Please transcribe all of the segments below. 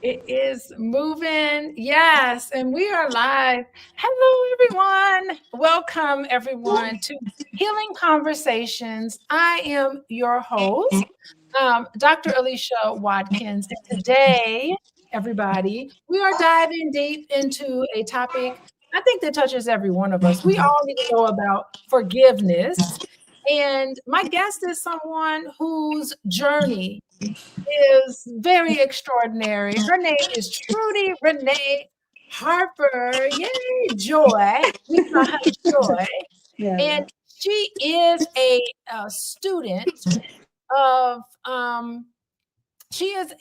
It is moving. Yes. And we are live. Hello, everyone. Welcome, everyone, to Healing Conversations. I am your host, Dr. Alicia Watkins. And today, everybody, we are diving deep into a topic I think that touches every one of us. We all need to know about forgiveness. And my guest is someone whose journey is very extraordinary. Her name is Trudi Renee Harper. Yay, Joy. We call her Joy. Yeah. And she is a student of she is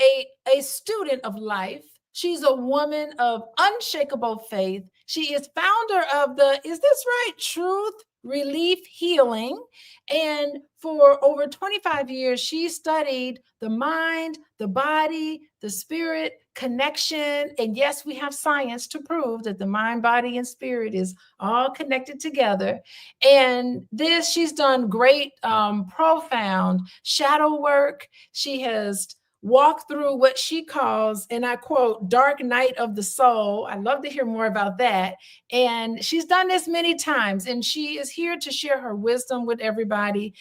a student of life. She's a woman of unshakable faith. She is founder of the, is this right? Truth Relief Healing. And for over 25 years, she studied the mind, the body, the spirit connection. And yes, we have science to prove that the mind, body, and spirit is all connected together. And this, she's done great, profound shadow work. She has walk through what she calls, and I quote, dark night of the soul. I'd love to hear more about that. And she's done this many times, and she is here to share her wisdom with everybody.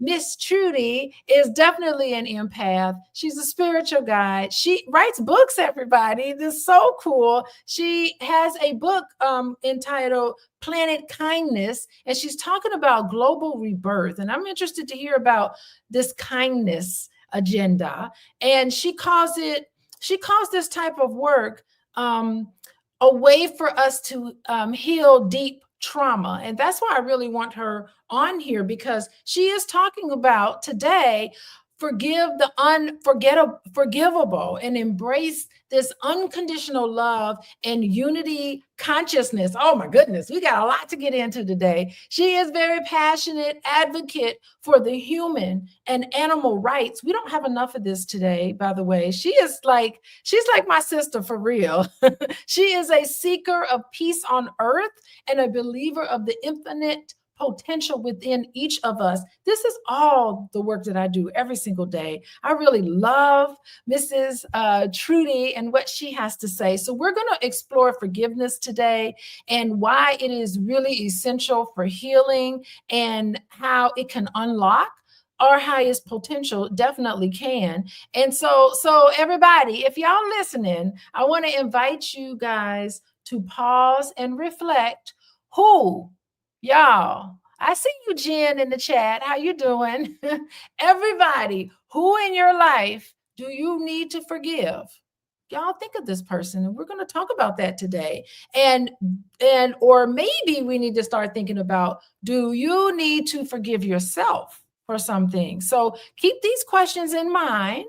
Miss Trudi is definitely an empath. She's a spiritual guide. She writes books, everybody. This is so cool. She has a book entitled Planet Kindness, and she's talking about global rebirth. And I'm interested to hear about this kindness agenda. And she calls this type of work a way for us to heal deep trauma. And that's why I really want her on here, because she is talking about today forgive the forgivable and embrace this unconditional love and unity consciousness. Oh my goodness, we got a lot to get into today. She is very passionate advocate for the human and animal rights. We don't have enough of this today, by the way. She's like my sister for real. She is a seeker of peace on earth and a believer of the infinite potential within each of us. This is all the work that I do every single day. I really love Mrs. Trudi and what she has to say. So we're going to explore forgiveness today and why it is really essential for healing and how it can unlock our highest potential. Definitely can. And so everybody, if y'all listening, I want to invite you guys to pause and reflect. Who Y'all, I see you, Jen, in the chat. How you doing? Everybody, who in your life do you need to forgive? Y'all think of this person, and we're going to talk about that today. And or maybe we need to start thinking about, do you need to forgive yourself for something? So keep these questions in mind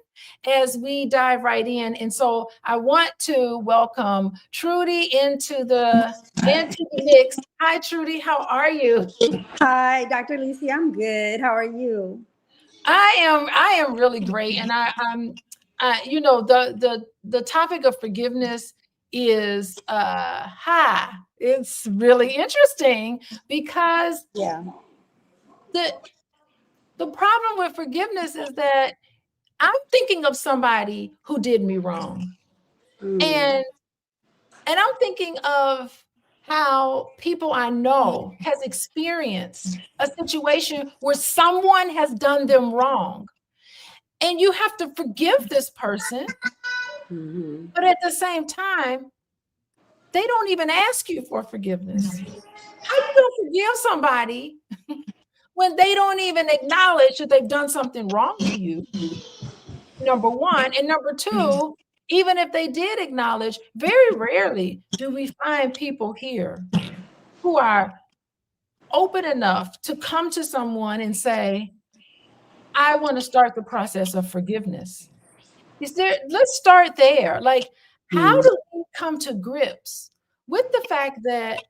as we dive right in. And so I want to welcome Trudi into the mix. Hi, Trudi. How are you? Hi, Dr. Alicia. I'm good. How are you? I am really great, and I'm you know, the topic of forgiveness is it's really interesting because Yeah. the the problem with forgiveness is that I'm thinking of somebody who did me wrong, Mm. and I'm thinking of how people I know has experienced a situation where someone has done them wrong. And you have to forgive this person, Mm-hmm. but at the same time, they don't even ask you for forgiveness. How you gonna forgive somebody when they don't even acknowledge that they've done something wrong to you? Number one. And number two, even if they did acknowledge, very rarely do we find people here who are open enough to come to someone and say, I want to start the process of forgiveness. Let's start there. Like, how Mm. do we come to grips with the fact that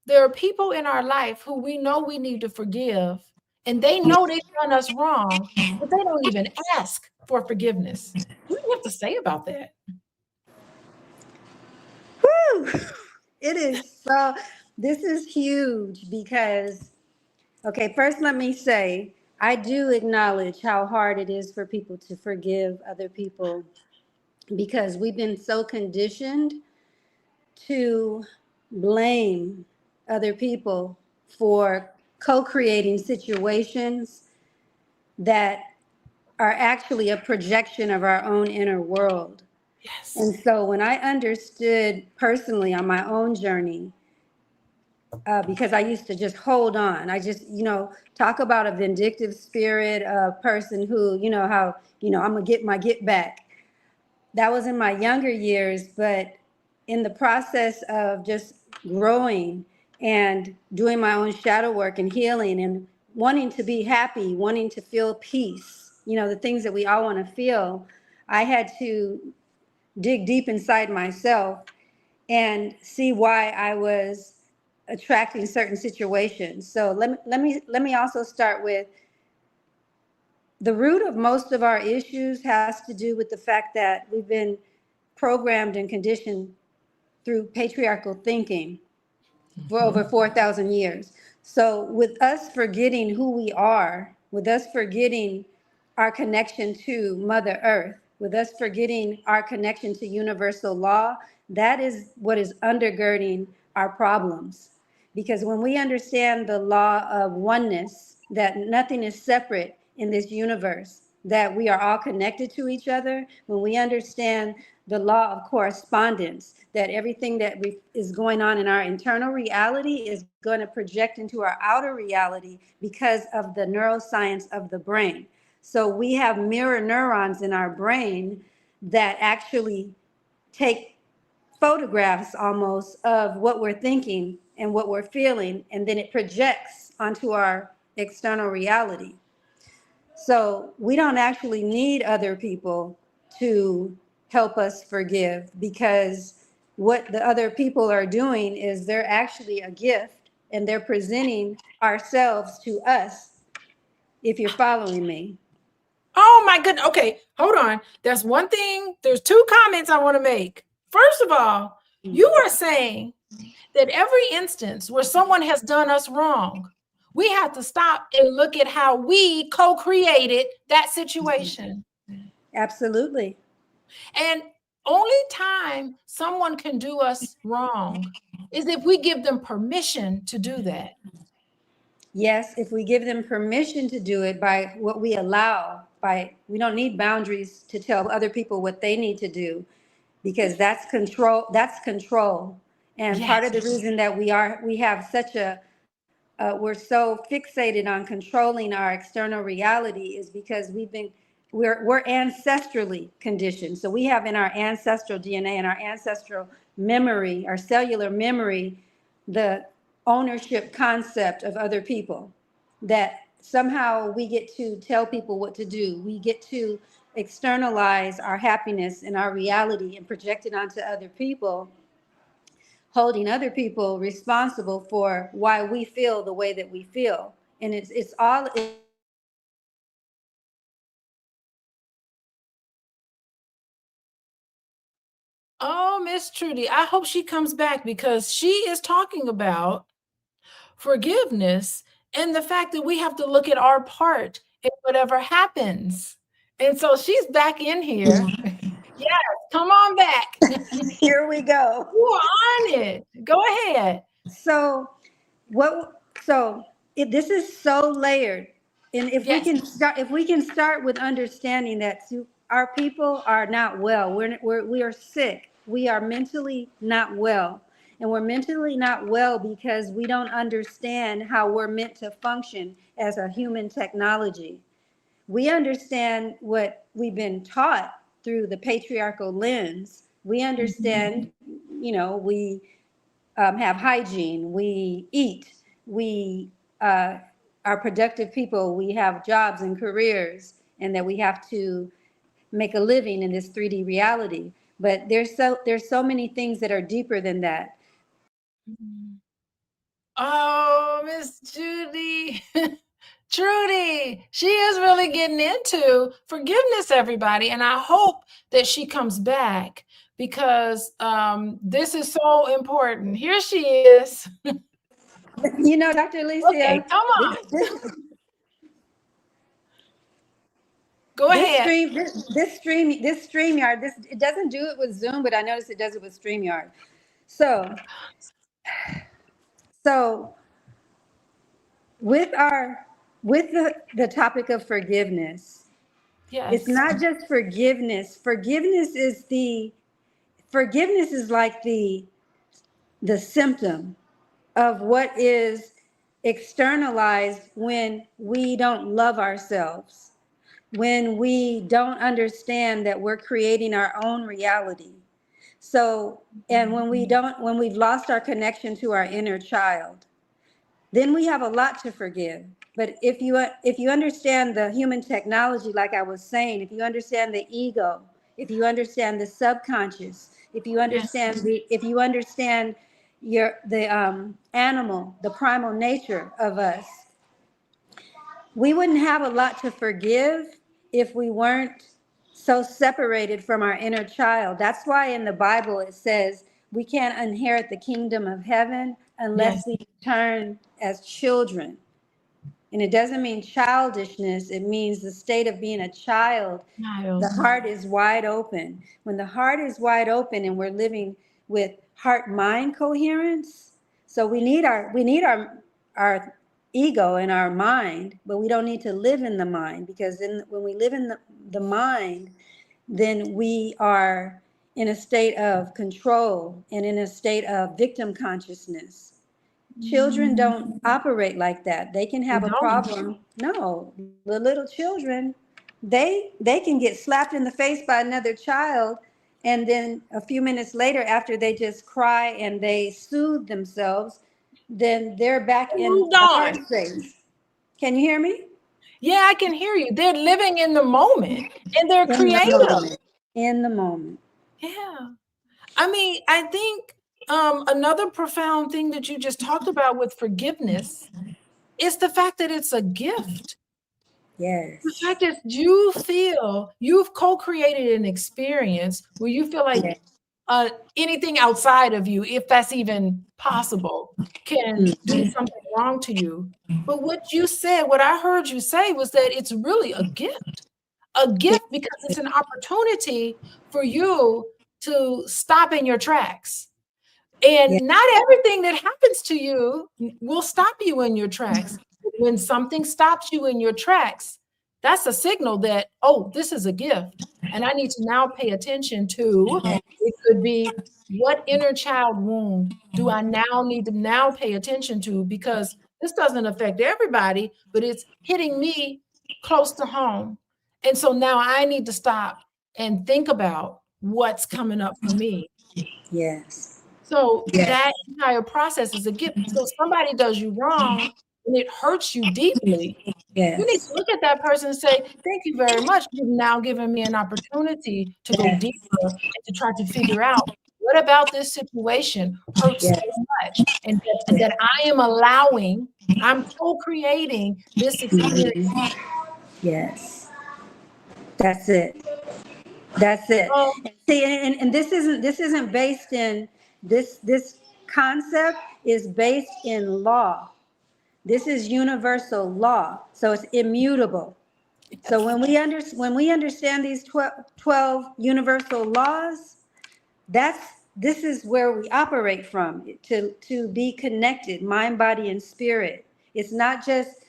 there are people in our life who we know we need to forgive, and they know they've done us wrong, but they don't even ask for forgiveness? What do you have to say about that? Whew. It is so, this is huge because, okay, first let me say, I do acknowledge how hard it is for people to forgive other people. because we've been so conditioned to blame other people for co-creating situations that are actually a projection of our own inner world. Yes. And so when I understood personally on my own journey, because I used to just hold on, I just, talk about a vindictive spirit, a person who, how, I'm gonna get my get back. That was in my younger years, but in the process of just growing and doing my own shadow work and healing and wanting to be happy, wanting to feel peace, the things that we all want to feel, I had to dig deep inside myself and see why I was attracting certain situations. So let me also start with the root of most of our issues has to do with the fact that we've been programmed and conditioned through patriarchal thinking for over 4,000 years. So with us forgetting who we are, with us forgetting our connection to Mother Earth, with us forgetting our connection to universal law, that is what is undergirding our problems. Because when we understand the law of oneness, that nothing is separate in this universe, that we are all connected to each other, when we understand the law of correspondence, that everything that is going on in our internal reality is going to project into our outer reality because of the neuroscience of the brain. So we have mirror neurons in our brain that actually take photographs almost of what we're thinking and what we're feeling, and then it projects onto our external reality. So we don't actually need other people to help us forgive, because what the other people are doing is they're actually a gift and they're presenting ourselves to us, if you're following me. Oh my goodness. Okay, hold on. There's one thing, there's two comments I want to make. First of all, you are saying that every instance where someone has done us wrong, we have to stop and look at how we co-created that situation. Absolutely. And only time someone can do us wrong is if we give them permission to do that. Yes, if we give them permission to do it by what we allow, we don't need boundaries to tell other people what they need to do, because that's control. And part of the Yes. reason that we have such we're so fixated on controlling our external reality is because we're ancestrally conditioned. So we have in our ancestral DNA and our ancestral memory, our cellular memory, the ownership concept of other people, that somehow we get to tell people what to do. We get to externalize our happiness and our reality and project it onto other people, holding other people responsible for why we feel the way that we feel. And it's all Oh, Miss Trudy, I hope she comes back, because she is talking about forgiveness and the fact that we have to look at our part in whatever happens. And so she's back in here. Yes, come on back. here we go. You are on it. Go ahead. So this is so layered. And Yes. if we can start with understanding that our people are not well. We are sick. We are mentally not well. And we're mentally not well because we don't understand how we're meant to function as a human technology. We understand what we've been taught through the patriarchal lens. We understand, we have hygiene, we eat, we are productive people, we have jobs and careers, and that we have to make a living in this 3D reality. But there's so many things that are deeper than that. Oh, Miss Judy. Trudy, she is really getting into forgiveness, everybody. And I hope that she comes back, because this is so important. Here she is. Dr. Alicia, Okay, come on. this, Go ahead. This StreamYard, it doesn't do it with Zoom, but I noticed it does it with StreamYard. So with the topic of forgiveness, it's Yes. not just forgiveness. Forgiveness is like the symptom of what is externalized when we don't love ourselves, when we don't understand that we're creating our own reality. So, and when we've lost our connection to our inner child, then we have a lot to forgive. But if you understand the human technology, like I was saying, if you understand the ego, if you understand the subconscious, if you understand the animal, the primal nature of us, we wouldn't have a lot to forgive if we weren't so separated from our inner child. That's why in the Bible it says we can't inherit the kingdom of heaven unless Yes. we turn as children. And it doesn't mean childishness. It means the state of being a child. Child. The heart is wide open. When the heart is wide open and we're living with heart-mind coherence, so we need our ego and our mind, but we don't need to live in the mind, because when we live in the mind, then we are in a state of control and in a state of victim consciousness. Children don't operate like that. They can They have a don't. problem. No, the little children, they can get slapped in the face by another child, and then a few minutes later, after they just cry and they soothe themselves, then they're back in Moved the hard on. space. Can you hear me? Yeah, I can hear you. They're living in the moment and they're In the creative. moment. In the moment. Yeah. I mean, I think another profound thing that you just talked about with forgiveness is the fact that it's a gift. The Yes. fact is, you feel you've co-created an experience where you feel like Yes. anything outside of you, if that's even possible, can do something wrong to you. But what you said, what I heard you say was that it's really a gift because it's an opportunity for you to stop in your tracks. Yes. And not everything that happens to you will stop you in your tracks. When something stops you in your tracks, that's a signal that, oh, this is a gift. And I need to now pay attention to, it could be, what inner child wound do I now need to now pay attention to? Because this doesn't affect everybody, but it's hitting me close to home. And so now I need to stop and think about what's coming up for me. Yes. So Yes. that entire process is a gift. So somebody does you wrong and it hurts you deeply. You need to Yes. look at that person and say, thank you very much. You've now given me an opportunity to go Yes. deeper and to try to figure out what about this situation hurts Yes. so much, and that I am allowing, I'm co-creating this experience. Yes. That's it. That's it. Oh, See, and this isn't based in this concept is based in law. This is universal law, so it's immutable. So yes. when we understand these 12 universal laws, this is where we operate from, to be connected, mind, body, and spirit. It's not just,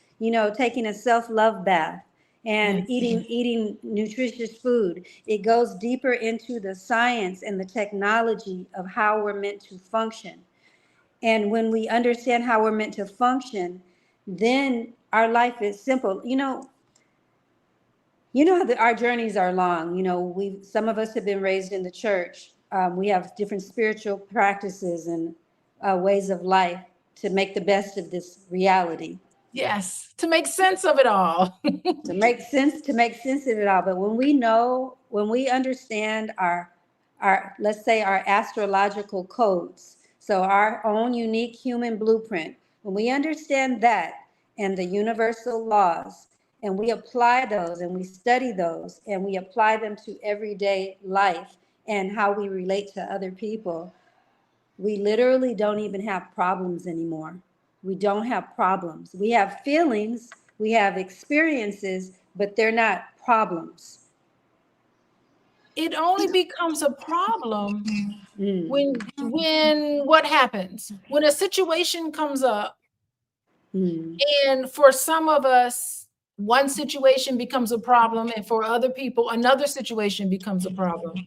taking a self-love bath and Yes. eating nutritious food. It goes deeper into the science and the technology of how we're meant to function. And when we understand how we're meant to function, then our life is simple. Our journeys are long. Some of us have been raised in the church. We have different spiritual practices and ways of life to make the best of this reality, Yes. To make sense of it all. to make sense of it all. But when we understand our let's say our astrological codes, so our own unique human blueprint, when we understand that and the universal laws, and we apply those and we study those and we apply them to everyday life and how we relate to other people, we literally don't even have problems anymore. We don't have problems. We have feelings, we have experiences, but they're not problems. It only becomes a problem when what happens? When a situation comes up, and for some of us, one situation becomes a problem, and for other people, another situation becomes a problem.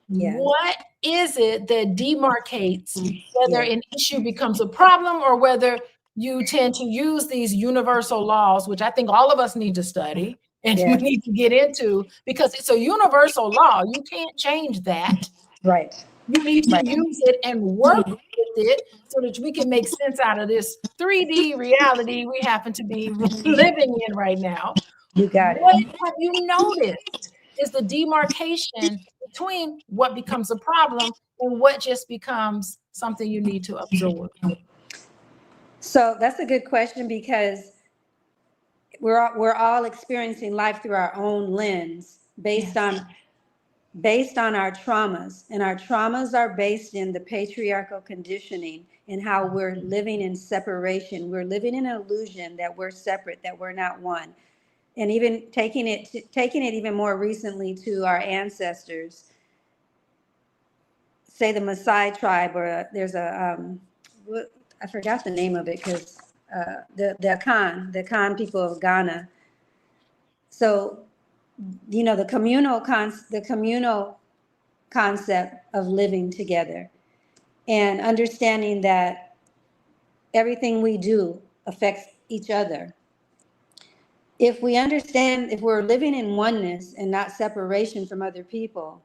Yeah. What is it that demarcates whether an issue becomes a problem or whether you tend to use these universal laws, which I think all of us need to study and we need to get into, because it's a universal law. You can't change that. Right. You need to use it and work with it so that we can make sense out of this 3D reality we happen to be living in right now. You got What it. have you noticed is the demarcation between what becomes a problem and what just becomes something you need to absorb? So that's a good question, because we're all experiencing life through our own lens based on our traumas, and our traumas are based in the patriarchal conditioning and how we're living in separation. We're living in an illusion that we're separate, that we're not one. And even taking it even more recently to our ancestors, say the Maasai tribe, or there's I forgot the name of it, because the Khan people of Ghana. So, the communal concept of living together and understanding that everything we do affects each other. If we understand, if we're living in oneness and not separation from other people,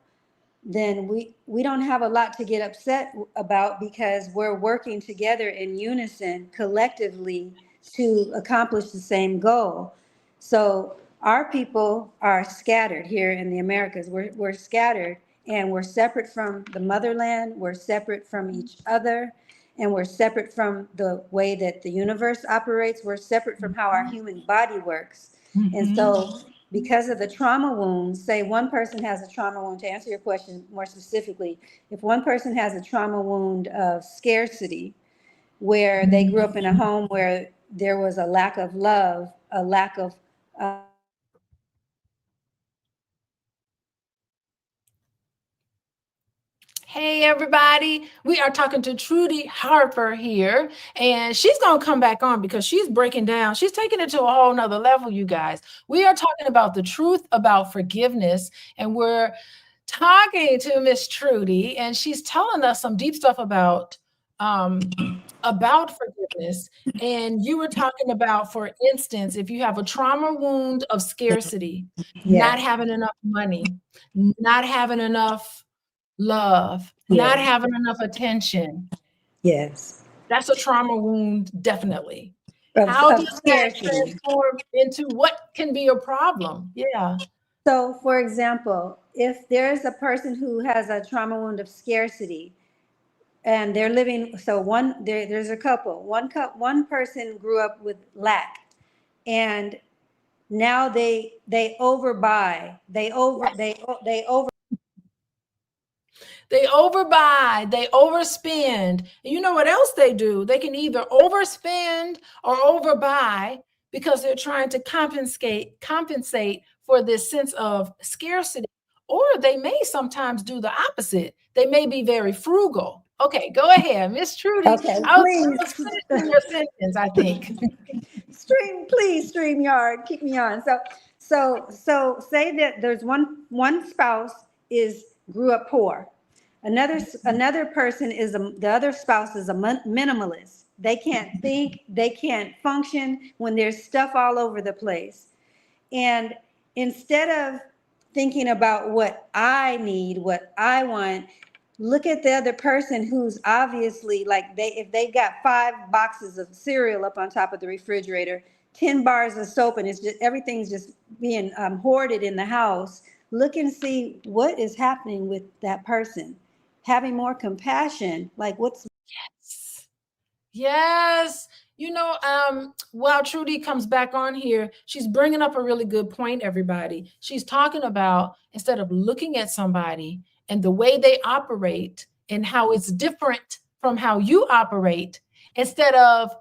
then we don't have a lot to get upset about, because we're working together in unison collectively to accomplish the same goal. So our people are scattered here in the Americas. We're scattered, and we're separate from the motherland. We're separate from each other, and we're separate from the way that the universe operates. We're separate from how our human body works. And so, because of the trauma wounds, say one person has a trauma wound, to answer your question more specifically, if one person has a trauma wound of scarcity, where they grew up in a home where there was a lack of love, a lack of Hey, everybody. We are talking to Trudi Harper here, and she's going to come back on because she's breaking down. She's taking it to a whole nother level, you guys. We are talking about the truth about forgiveness, and we're talking to Miss Trudi, and she's telling us some deep stuff about forgiveness. And you were talking about, for instance, if you have a trauma wound of scarcity, not having enough money, not having enough love, not having enough attention. Yes. That's a trauma wound, definitely. Of How does that scarcity transform into what can be a problem? Yeah. So, for example, if there's a person who has a trauma wound of scarcity, and they're living, so there's a couple. One person grew up with lack, and now they overbuy. They overbuy, they overspend. And you know what else they do? They can either overspend or overbuy because they're trying to compensate for this sense of scarcity. Or they may sometimes do the opposite. They may be very frugal. Okay, go ahead, Miss Trudi. Okay, I was please. finishing your sentence, I think. Please, StreamYard, keep me on. So say that there's one spouse grew up poor. Another person the other spouse is a minimalist. They can't think, they can't function when there's stuff all over the place. And instead of thinking about what I need, what I want, look at the other person who's obviously, like, if they got 5 boxes of cereal up on top of the refrigerator, 10 bars of soap, and everything's just being hoarded in the house. Look and see what is happening with that person. Having more compassion, like what's Yes. While Trudi comes back on here, she's bringing up a really good point, everybody. She's talking about, instead of looking at somebody and the way they operate and how it's different from how you operate, instead of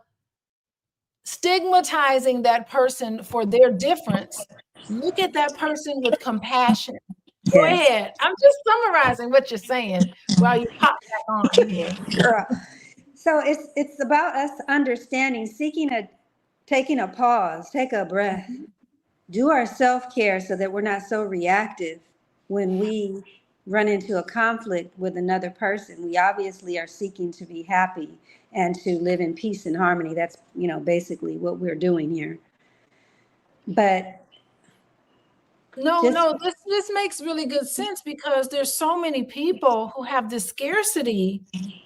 stigmatizing that person for their difference, Look at that person with compassion. Go Yes. ahead. I'm just summarizing what you're saying while you pop back on here. Girl. So it's about us understanding, taking a pause, take a breath, Mhm. do our self-care so that we're not so reactive when we run into a conflict with another person. We obviously are seeking to be happy and to live in peace and harmony. That's, basically what we're doing here. But just No, this makes really good sense because there's so many people who have this scarcity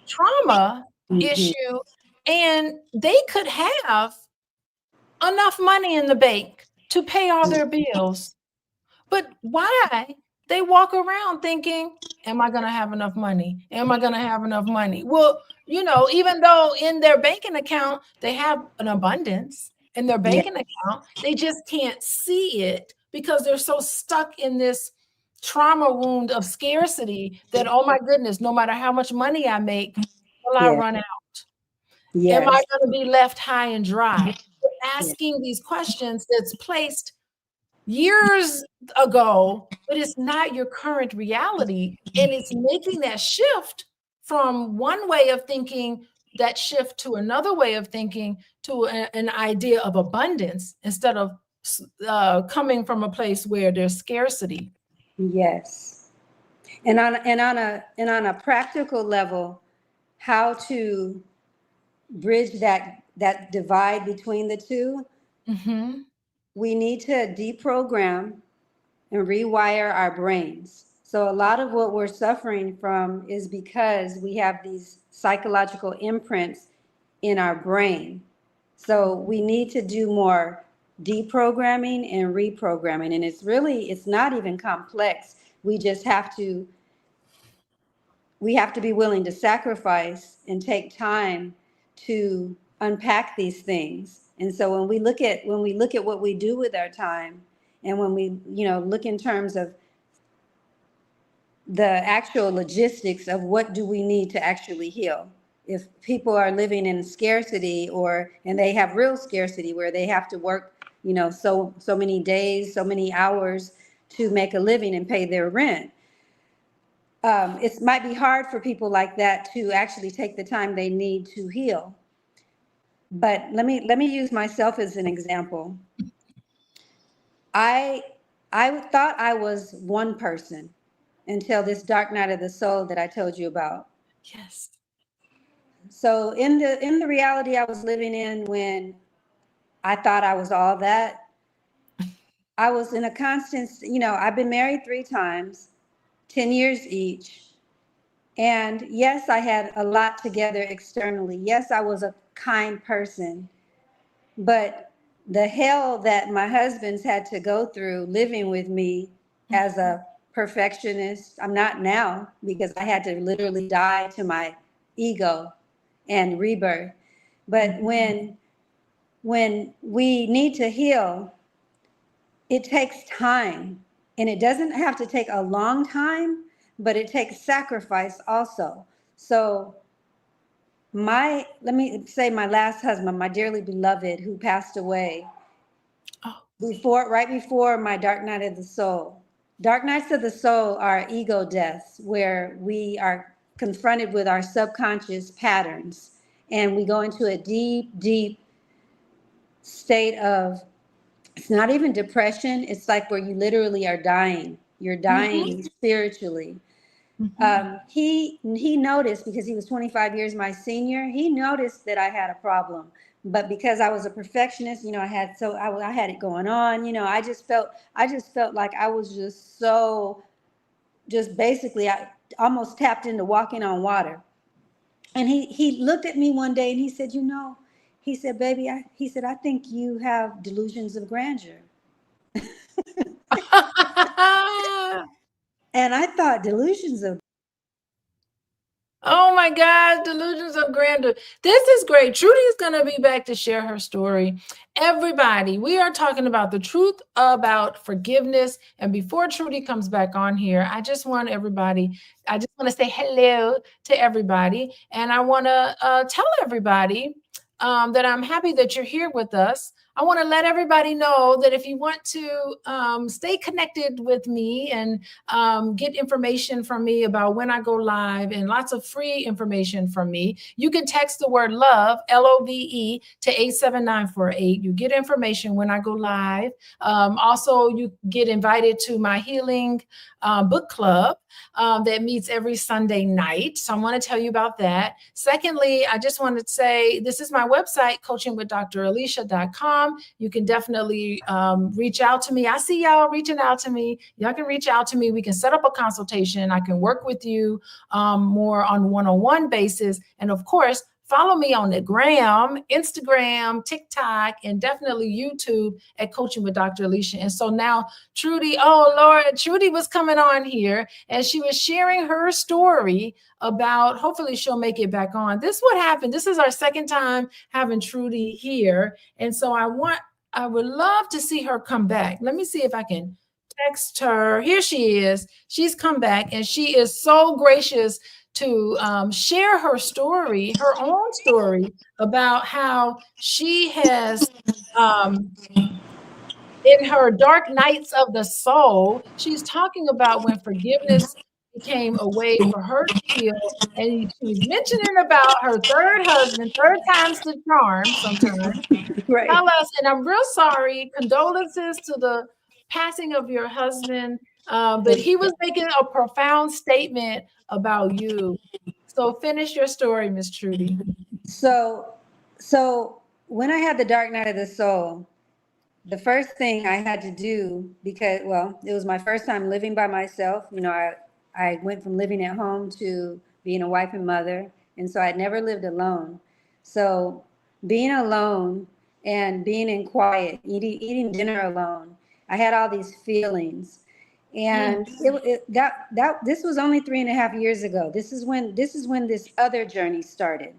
trauma Mhm. issue, and they could have enough money in the bank to pay all their bills. But why? They walk around thinking, am I going to have enough money? Am I going to have enough money? Well, even though in their banking account, they have an abundance in their Yeah, banking account, they just can't see it because they're so stuck in this trauma wound of scarcity that, oh my goodness, no matter how much money I make, will I yeah, run out? Am I yes, going to be left high and dry? yeah, Asking these questions that's placed years ago, but it's not your current reality. And it's making that shift from one way of thinking, that shift to another way of thinking, to an idea of abundance instead of coming from a place where there's scarcity. yes. And on a practical level, how to bridge that divide between the two, Mm-hmm. we need to deprogram and rewire our brains. So a lot of what we're suffering from is because we have these psychological imprints in our brain. So we need to do more deprogramming and reprogramming. And it's not even complex. We just have to be willing to sacrifice and take time to unpack these things. And so when we look at what we do with our time, and when we look in terms of the actual logistics of what do we need to actually heal. If people are living in scarcity, and they have real scarcity where they have to work, so many days, so many hours to make a living and pay their rent. It might be hard for people like that to actually take the time they need to heal. But let me use myself as an example. I I thought I was one person until this dark night of the soul that I told you about. Yes. So in the reality I was living in, when I thought I was all that, I was in a constant, I've been married 3 times, 10 years each. And yes, I had a lot together externally. Yes, I was a kind person. But the hell that my husband's had to go through living with me as a perfectionist, I'm not now, because I had to literally die to my ego and rebirth. But when we need to heal, it takes time. And it doesn't have to take a long time, but it takes sacrifice also. So let me say, my last husband, my dearly beloved, who passed away Oh. right before my dark night of the soul. Dark nights of the soul are ego deaths, where we are confronted with our subconscious patterns, and we go into a deep, deep state of, it's not even depression. It's like where you literally are dying. You're Mm-hmm. dying spiritually. Mm-hmm. He noticed, because he was 25 years my senior. He noticed that I had a problem, but because I was a perfectionist, I had it going on. I just felt like I was just basically, I almost tapped into walking on water. And he looked at me one day and he said, he said, baby, he said, I think you have delusions of grandeur. And I thought, delusions of. Oh my gosh, delusions of grandeur. This is great. Trudy is going to be back to share her story. Everybody, we are talking about the truth about forgiveness. And before Trudy comes back on here, I just want to say hello to everybody. And I want to tell everybody that I'm happy that you're here with us. I want to let everybody know that if you want to stay connected with me and get information from me about when I go live and lots of free information from me, you can text the word love, LOVE, to 87948. You get information when I go live. Also, you get invited to my healing book club that meets every Sunday night. So I want to tell you about that. Secondly, I just want to say this is my website, coachingwithdralicia.com. You can definitely reach out to me. I see y'all reaching out to me. Y'all can reach out to me. We can set up a consultation. I can work with you more on one-on-one basis. And of course, follow me on the gram, Instagram, TikTok, and definitely YouTube at Coaching with Dr. Alicia. And so now Trudi, oh Lord, Trudi was coming on here and she was sharing her story about, hopefully she'll make it back on. This is what happened. This is our second time having Trudi here. And so I would love to see her come back. Let me see if I can text her. Here she is. She's come back and she is so gracious to share her story, her own story about how she has, in her dark nights of the soul, she's talking about when forgiveness became a way for her to heal. And she was mentioning about her third husband, third time's the charm sometimes. Right. Tell us, and I'm real sorry, condolences to the passing of your husband, but he was making a profound statement about you. So finish your story, Miss Trudi. So when I had the dark night of the soul, the first thing I had to do, because, well, it was my first time living by myself. You know, I went from living at home to being a wife and mother. And so I'd never lived alone. So being alone and being in quiet, eating dinner alone, I had all these feelings. And this was only 3.5 years ago. This is when this other journey started.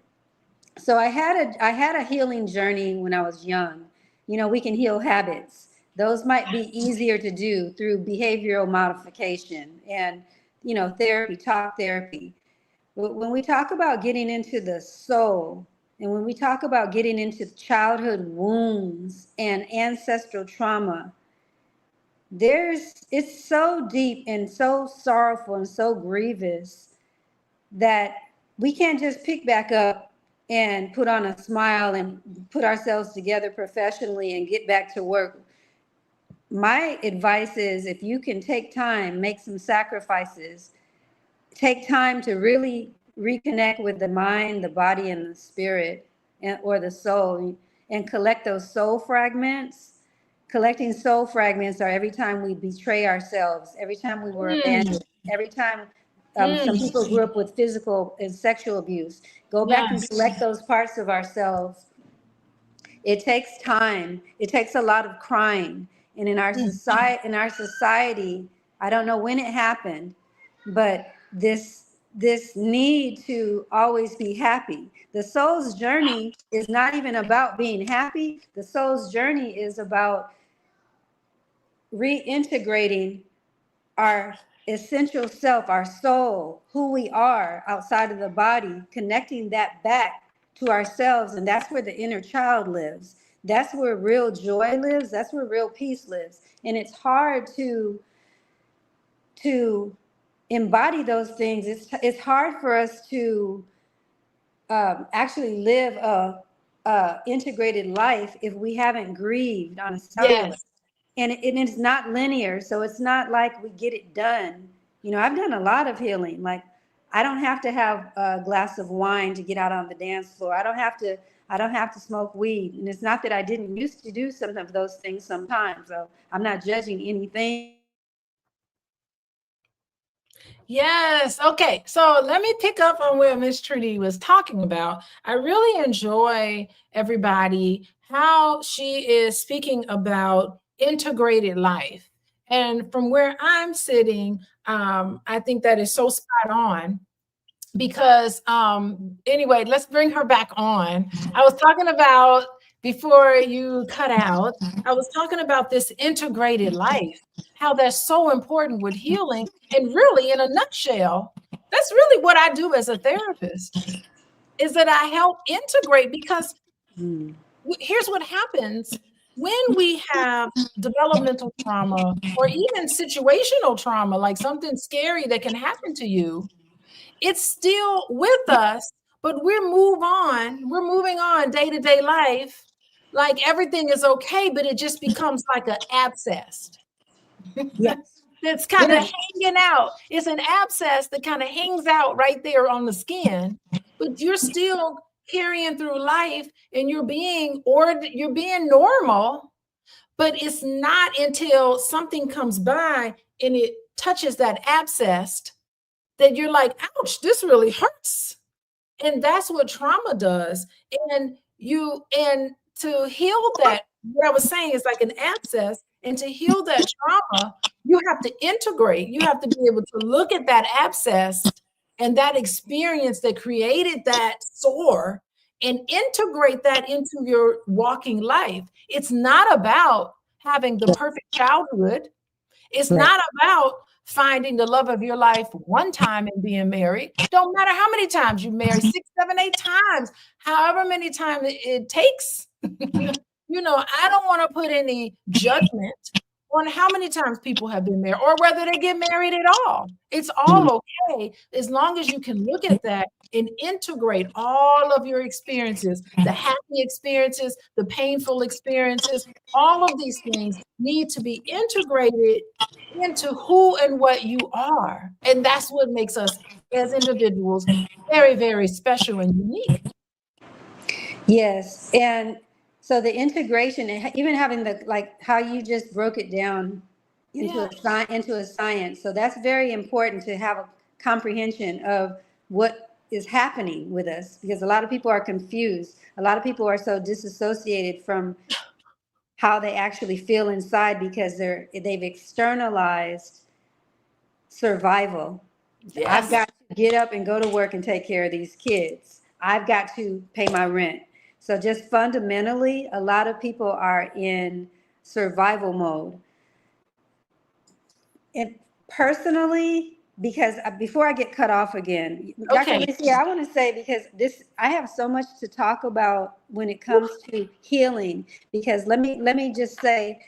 So I had a healing journey when I was young. You know, we can heal habits. Those might be easier to do through behavioral modification and, you know, therapy, talk therapy. But when we talk about getting into the soul, and when we talk about getting into childhood wounds and ancestral trauma, it's so deep and so sorrowful and so grievous that we can't just pick back up and put on a smile and put ourselves together professionally and get back to work. My advice is, if you can take time, make some sacrifices, take time to really reconnect with the mind, the body, and the spirit, or the soul, and collect those soul fragments. Collecting soul fragments are every time we betray ourselves, every time we were abandoned, every time some people grew up with physical and sexual abuse. Go back and collect those parts of ourselves. It takes time. It takes a lot of crying. And in our society, I don't know when it happened, but this need to always be happy. The soul's journey is not even about being happy. The soul's journey is about reintegrating our essential self, our soul, who we are outside of the body, connecting that back to ourselves. And that's where the inner child lives. That's where real joy lives. That's where real peace lives. And it's hard to embody those things. It's hard for us to actually live a integrated life if we haven't grieved on a cellular. Yes. And it's not linear, so it's not like we get it done. You know, I've done a lot of healing. Like, I don't have to have a glass of wine to get out on the dance floor. I don't have to smoke weed. And it's not that I didn't used to do some of those things sometimes. So I'm not judging anything. Yes. Okay. So let me pick up on where Miss Trudi was talking about. I really enjoy, everybody, how she is speaking about integrated life. And from where I'm sitting, I think that is so spot on. Because anyway, let's bring her back on. I was talking about, before you cut out, I was talking about this integrated life, how that's so important with healing. And really, in a nutshell, that's really what I do as a therapist, is that I help integrate, because here's what happens. when we have developmental trauma or even situational trauma, like something scary that can happen to you, it's still with us, but we're moving on day-to-day life, like everything is okay, but it just becomes like an abscess. Yes. That's kind of Yes. hanging out. It's an abscess that kind of hangs out right there on the skin, but you're still carrying through life and you're being normal, but it's not until something comes by and it touches that abscess that you're like, ouch, this really hurts. And that's what trauma does. And to heal that, what I was saying is like an abscess, and to heal that trauma, you have to integrate. You have to be able to look at that abscess and that experience that created that sore and integrate that into your walking life. It's not about having the perfect childhood. It's Right. not about finding the love of your life one time and being married. Don't matter how many times you marry, 6, 7, 8 times, however many times it takes. I don't want to put any judgment on how many times people have been married or whether they get married at all. It's all okay as long as you can look at that and integrate all of your experiences, the happy experiences, the painful experiences. All of these things need to be integrated into who and what you are. And that's what makes us as individuals very, very special and unique. Yes. And so the integration and even having the, like how you just broke it down into into a science. So that's very important to have a comprehension of what is happening with us, because a lot of people are confused. A lot of people are so disassociated from how they actually feel inside because they've externalized survival. Yes. I've got to get up and go to work and take care of these kids. I've got to pay my rent. So just fundamentally, a lot of people are in survival mode. And personally, because before I get cut off again, Dr. Okay. Alicia, I want to say, because I have so much to talk about when it comes to healing, because let me just say,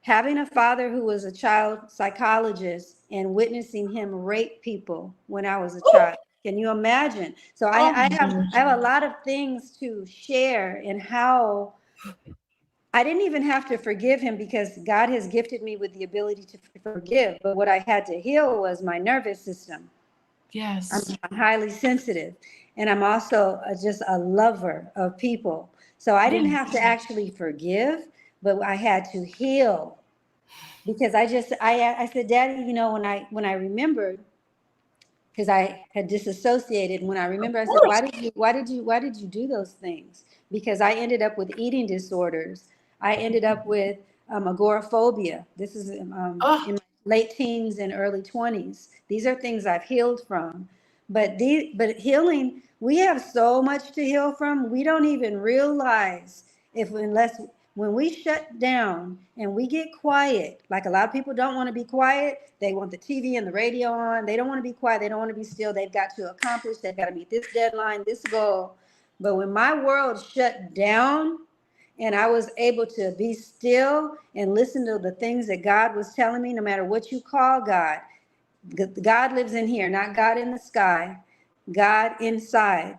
having a father who was a child psychologist and witnessing him rape people when I was a child. Can you imagine? So I have a lot of things to share in how I didn't even have to forgive him, because God has gifted me with the ability to forgive. But what I had to heal was my nervous system. Yes. I'm highly sensitive, and I'm also just a lover of people. So I didn't have to actually forgive, but I had to heal. Because I said, Daddy, when I remembered, because I had disassociated, when I remember, I said, why did you do those things? Because I ended up with eating disorders. I ended up with agoraphobia. This is in my late teens and early 20s. These are things I've healed from. But healing, we have so much to heal from. We don't even realize when we shut down and we get quiet. Like a lot of people don't want to be quiet. They want the TV and the radio on. They don't want to be quiet. They don't want to be still. They've got to accomplish. They've got to meet this deadline, this goal. But when my world shut down and I was able to be still and listen to the things that God was telling me, no matter what you call God, God lives in here, not God in the sky, God inside.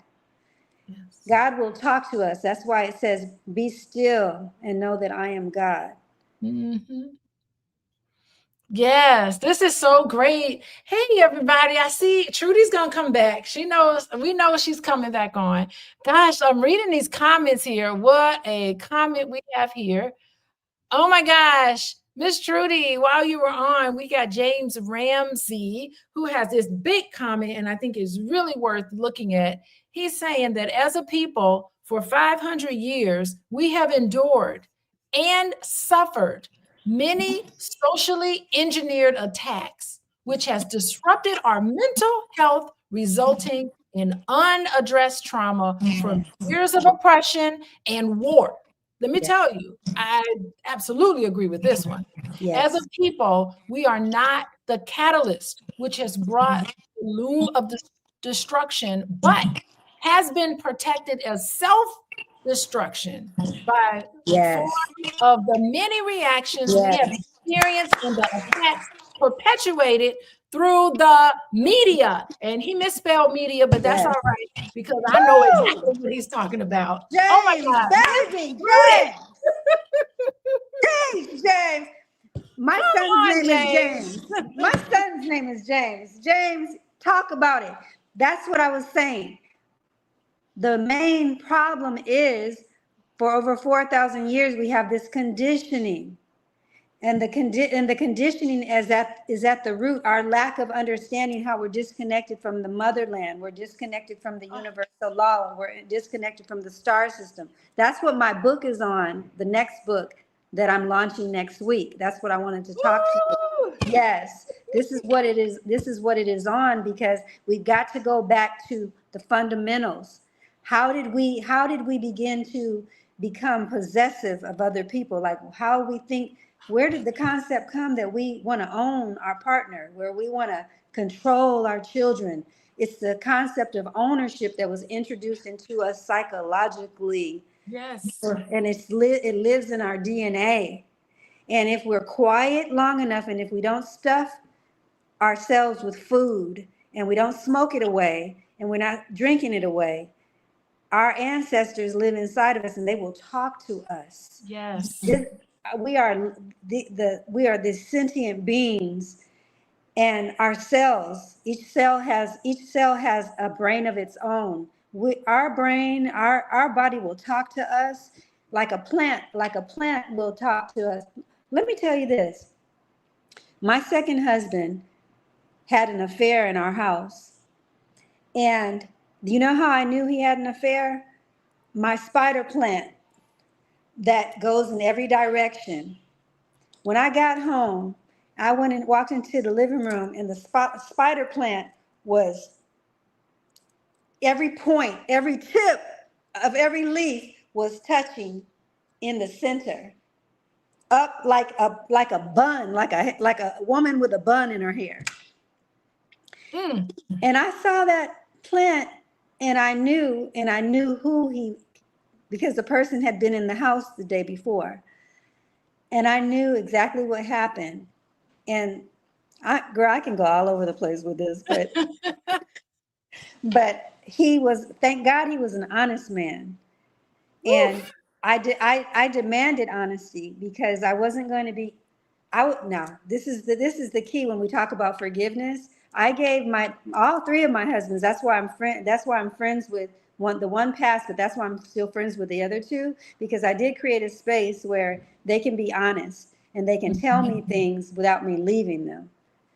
Yes. God will talk to us. That's why it says, be still and know that I am God. Mm-hmm. Yes, this is so great. Hey, everybody. I see Trudy's going to come back. We know she's coming back on. Gosh, I'm reading these comments here. What a comment we have here. Oh my gosh. Miss Trudy, while you were on, we got James Ramsey, who has this big comment, and I think is really worth looking at. He's saying that as a people, for 500 years, we have endured and suffered many socially engineered attacks, which has disrupted our mental health, resulting in unaddressed trauma from years of oppression and war. Let me tell you, I absolutely agree with this one. Yes. As a people, we are not the catalyst which has brought the loom of destruction, but has been protected as destruction by Yes. form of the many reactions we have Yes. experienced and the effects perpetuated through the media. And he misspelled media, but that's all Yes. right because I know Woo! exactly what he's talking about. Oh my James, God. baby, Rudy, James. My come son's on, name is James. James. My son's name is James. James, talk about it. That's what I was saying. The main problem is for over 4,000 years, we have this conditioning. And the conditioning is at the root, our lack of understanding how we're disconnected from the motherland, we're disconnected from the universal law, and we're disconnected from the star system. That's what my book is on, the next book that I'm launching next week. That's what I wanted to talk to you. Woo! Yes, this is what it is. This is what it is on, because we've got to go back to the fundamentals. How did we begin to become possessive of other people? Like, how we think, where did the concept come that we want to own our partner, where we want to control our children? It's the concept of ownership that was introduced into us psychologically. Yes. And it lives in our DNA. And if we're quiet long enough, and if we don't stuff ourselves with food, and we don't smoke it away, and we're not drinking it away, our ancestors live inside of us, and they will talk to us. Yes. We are the sentient beings, and our cells, each cell has a brain of its own. Our brain, our body will talk to us like a plant will talk to us. Let me tell you this. My second husband had an affair in our house. And do you know how I knew he had an affair? My spider plant that goes in every direction. When I got home, I went and walked into the living room, and the spider plant was every point, every tip of every leaf was touching in the center, up like a bun, like a woman with a bun in her hair. Mm. And I saw that plant, and I knew who because the person had been in the house the day before. And I knew exactly what happened. And I can go all over the place with this, but thank God he was an honest man. And Oof. I demanded honesty, because I wasn't going to be, now this is the key when we talk about forgiveness. I gave all three of my husbands, that's why I'm friends with the one passed, but that's why I'm still friends with the other two, because I did create a space where they can be honest and they can tell me things without me leaving them,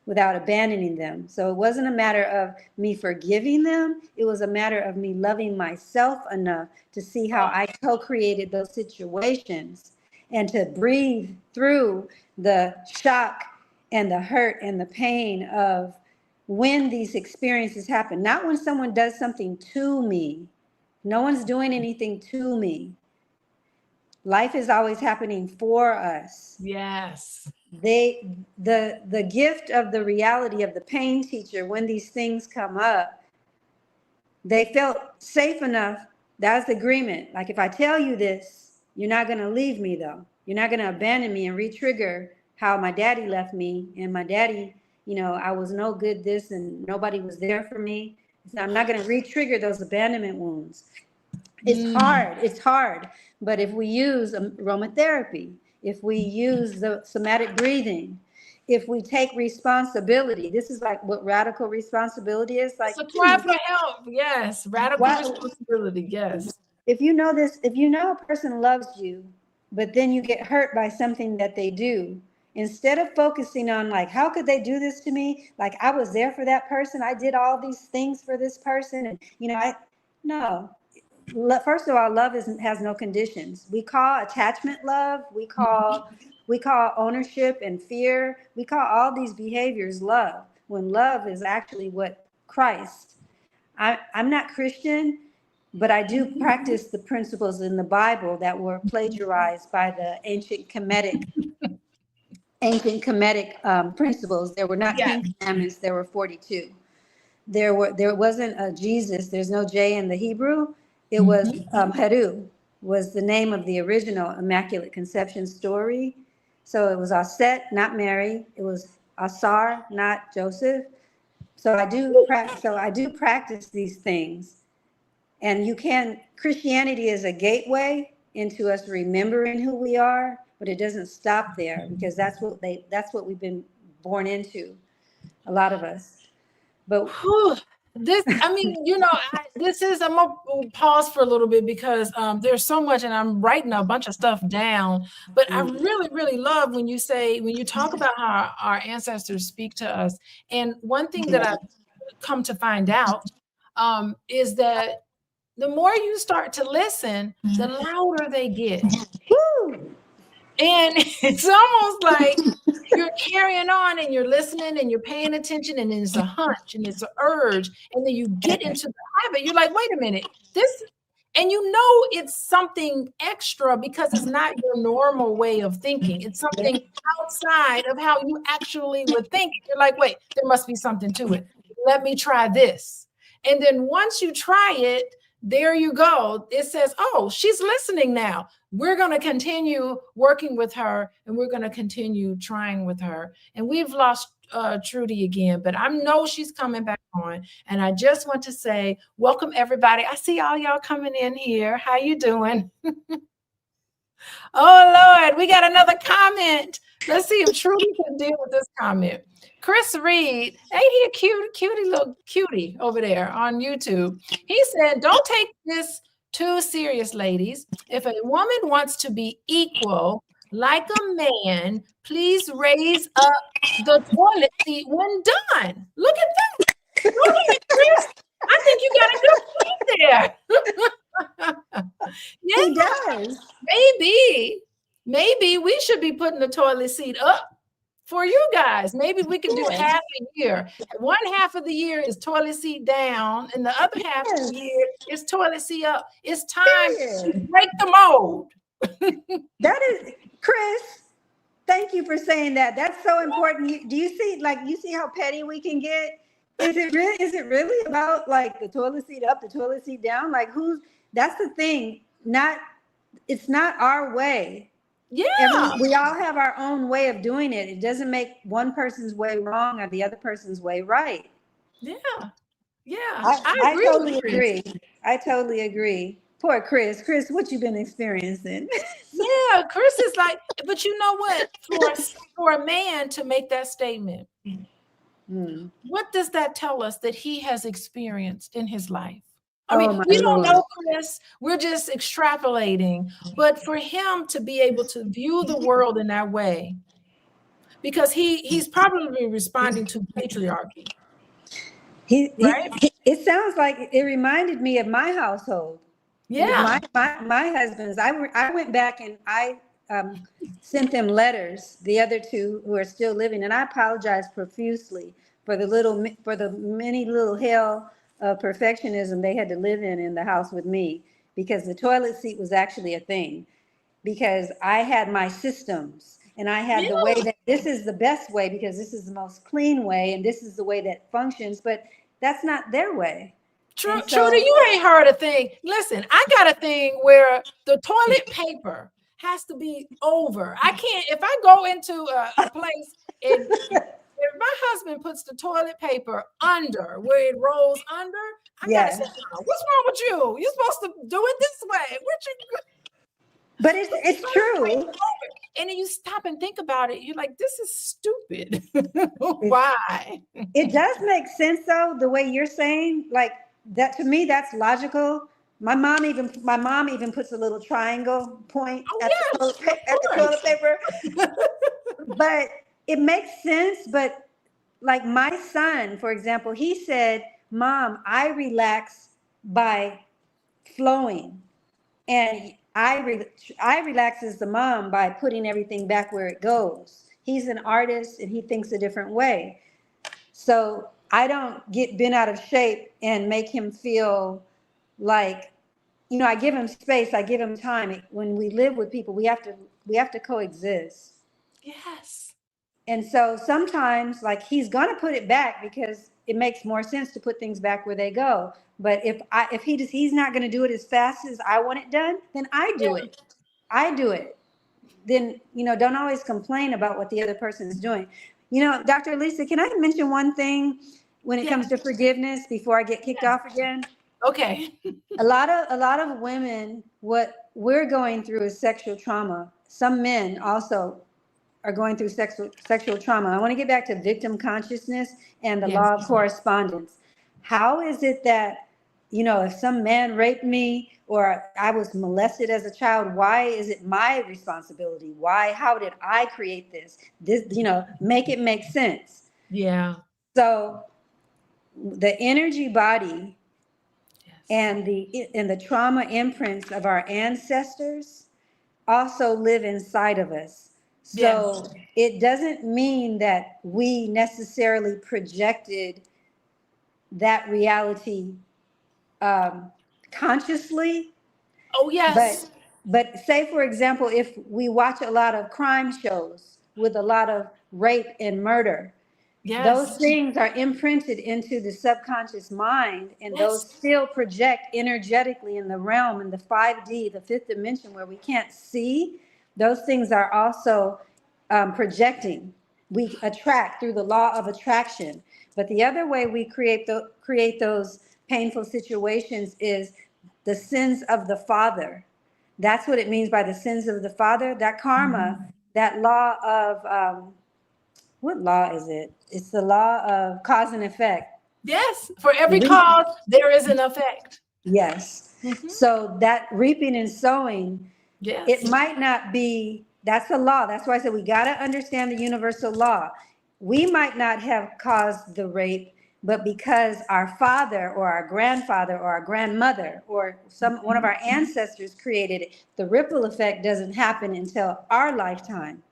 without abandoning them. So it wasn't a matter of me forgiving them. It was a matter of me loving myself enough to see how I co-created those situations, and to breathe through the shock and the hurt and the pain of when these experiences happen. Not when someone does something to me. No one's doing anything to me. Life is always happening for us. Yes. The gift of the reality of the pain teacher, when these things come up, they felt safe enough. That's the agreement. Like, if I tell you this, you're not going to leave me, though. You're not going to abandon me and re-trigger how my daddy left me. And my daddy, I was no good this, and nobody was there for me. So I'm not going to re-trigger those abandonment wounds. It's hard. But if we use aromatherapy, if we use the somatic breathing, if we take responsibility, this is like what radical responsibility is. Like, It's a cry for help. Yes. Radical responsibility. Yes. if you know a person loves you, but then you get hurt by something that they do, instead of focusing on, like, how could they do this to me? Like, I was there for that person. I did all these things for this person. And, no. First of all, love has no conditions. We call attachment love. We call ownership and fear. We call all these behaviors love, when love is actually what Christ. I'm not Christian, but I do practice the principles in the Bible that were plagiarized by the ancient Kemetic principles. There were not 10 commandments. There were 42. There wasn't a Jesus. There's no J in the Hebrew. It was Haru. was the name of the original Immaculate Conception story. So it was Aset, not Mary. It was Asar, not Joseph. So I do practice these things. And Christianity is a gateway into us remembering who we are, but it doesn't stop there, because that's what we've been born into, a lot of us. But this, I mean, you know, I'm gonna pause for a little bit, because there's so much, and I'm writing a bunch of stuff down, but I really, really love when you talk about how our ancestors speak to us. And one thing that I've come to find out is that the more you start to listen, the louder they get. And it's almost like you're carrying on and you're listening and you're paying attention, and it's a hunch and it's an urge. And then you get into the habit. You're like, wait a minute, and you know it's something extra, because it's not your normal way of thinking. It's something outside of how you actually would think. You're like, wait, there must be something to it. Let me try this. And then once you try it, there you go. It says, oh, she's listening now. We're going to continue working with her, and we're going to continue trying with her. And we've lost Trudi again, but I know she's coming back on. And I just want to say, welcome everybody. I see all y'all coming in here. How you doing? Oh, Lord, we got another comment. Let's see if Trudi can deal with this comment. Chris Reed, ain't he a cutie little cutie over there on YouTube? He said, don't take this too serious, ladies. If a woman wants to be equal like a man, please raise up the toilet seat when done. Look at that. Look at it, Chris. I think you got a good point there. Yeah, he does. Maybe we should be putting the toilet seat up for you guys. Maybe we can do half a year. One half of the year is toilet seat down, and the other half of the year is toilet seat up. It's time to break the mold. That is, Chris, thank you for saying that. That's so important. Do you see how petty we can get? Is it really about like the toilet seat up, the toilet seat down? Like that's the thing. It's not our way. Yeah. We all have our own way of doing it. It doesn't make one person's way wrong or the other person's way right. Yeah. I totally agree. I totally agree. Poor Chris. Chris, what you been experiencing? Yeah, Chris is like, but you know what? For a man to make that statement, what does that tell us that he has experienced in his life? I mean, we don't know, Chris. We're just extrapolating. But for him to be able to view the world in that way, because he's probably responding to patriarchy. It sounds like it reminded me of my household. Yeah. My husband's. I went back and I sent them letters, the other two who are still living, and I apologize profusely for the many little hell of perfectionism they had to live in the house with me, because the toilet seat was actually a thing, because I had my systems and I had the way that this is the best way because this is the most clean way and this is the way that functions, but that's not their way. Trudi, you ain't heard a thing. Listen, I got a thing where the toilet paper has to be over. I can't, if I go into a place and if my husband puts the toilet paper under where it rolls under, I gotta say, oh, what's wrong with you? You're supposed to do it this way. But it's true. And then you stop and think about it. You're like, this is stupid. Why? It does make sense though, the way you're saying, like that to me, that's logical. My mom even puts a little triangle point at the toilet paper. But it makes sense. But like my son, for example, he said, Mom, I relax by flowing. And I relax as the mom by putting everything back where it goes. He's an artist and he thinks a different way. So I don't get bent out of shape and make him feel like, I give him space, I give him time. When we live with people, we have to coexist. Yes. And so sometimes like he's gonna put it back because it makes more sense to put things back where they go. But if he's not going to do it as fast as I want it done, then I do it. I do it. Then, don't always complain about what the other person is doing. Dr. Lisa, can I mention one thing when it comes to forgiveness before I get kicked off again? Okay. A lot of women, what we're going through is sexual trauma. Some men also are going through sexual trauma. I want to get back to victim consciousness and the Yes. law of correspondence. How is it that, if some man raped me or I was molested as a child, why is it my responsibility? How did I create this? Make it make sense. Yeah. So the energy body Yes. and the trauma imprints of our ancestors also live inside of us. So it doesn't mean that we necessarily projected that reality consciously. Oh, yes. But say, for example, if we watch a lot of crime shows with a lot of rape and murder, those Yes. things are imprinted into the subconscious mind, and those Yes. still project energetically in the realm, in the 5D, the fifth dimension, where we can't see. Those things are also projecting. We attract through the law of attraction. But the other way we create those painful situations is the sins of the father. That's what it means by the sins of the father. That karma, that law of what law is it? It's the law of cause and effect. Yes. For every cause, there is an effect. Yes. So that reaping and sowing, Yes. it might not be, that's a law. That's why I said we got to understand the universal law. We might not have caused the rape, but because our father or our grandfather or our grandmother or one of our ancestors created it, the ripple effect doesn't happen until our lifetime.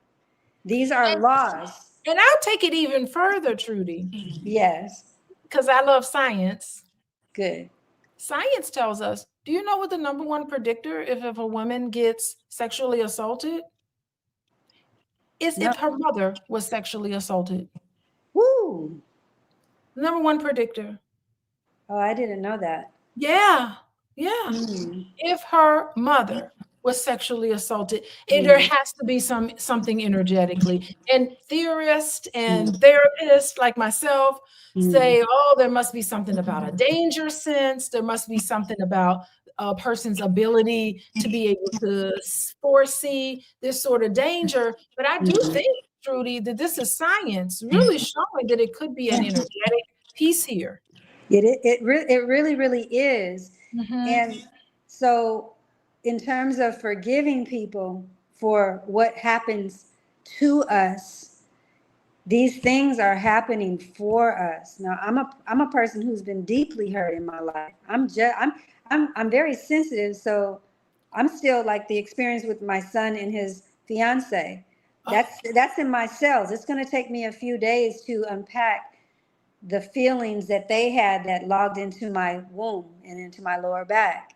These are laws. And I'll take it even further, Trudi. Yes. Because I love science. Good. Science tells us, do you know what the number one predictor if a woman gets sexually assaulted? Is No. if her mother was sexually assaulted. Woo. Number one predictor. Oh, I didn't know that. Yeah. Yeah. If her mother was sexually assaulted, there has to be something energetically. And theorists and therapists like myself say, oh, there must be something about a danger sense. There must be something about a person's ability to be able to foresee this sort of danger. But I do think, Trudi, that this is science really showing that it could be an energetic piece here. It really, really is. And so in terms of forgiving people for what happens to us, these things are happening for us. Now, I'm a person who's been deeply hurt in my life. I'm very sensitive, so I'm still like the experience with my son and his fiance. That's in my cells. It's going to take me a few days to unpack the feelings that they had that logged into my womb and into my lower back.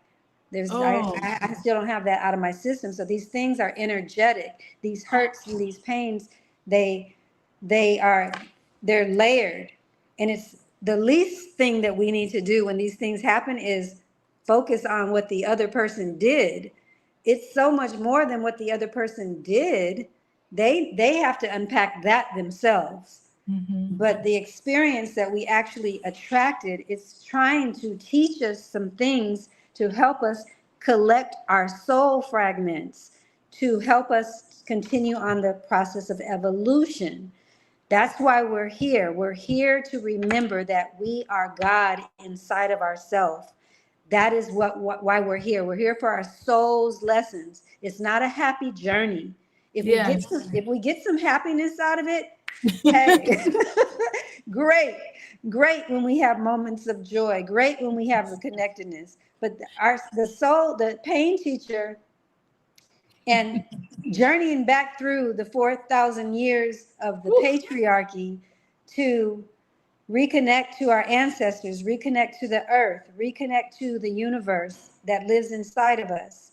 I still don't have that out of my system. So these things are energetic. These hurts and these pains, they're layered. And it's the least thing that we need to do when these things happen is focus on what the other person did. It's so much more than what the other person did. They have to unpack that themselves. But the experience that we actually attracted is trying to teach us some things to help us collect our soul fragments, to help us continue on the process of evolution. That's why we're here. We're here to remember that we are God inside of ourselves. That is why we're here. We're here for our soul's lessons. It's not a happy journey. If we get some happiness out of it, hey, great when we have moments of joy, great when we have the connectedness. But the soul, the pain teacher, and journeying back through the 4,000 years of the patriarchy to reconnect to our ancestors, reconnect to the earth, reconnect to the universe that lives inside of us.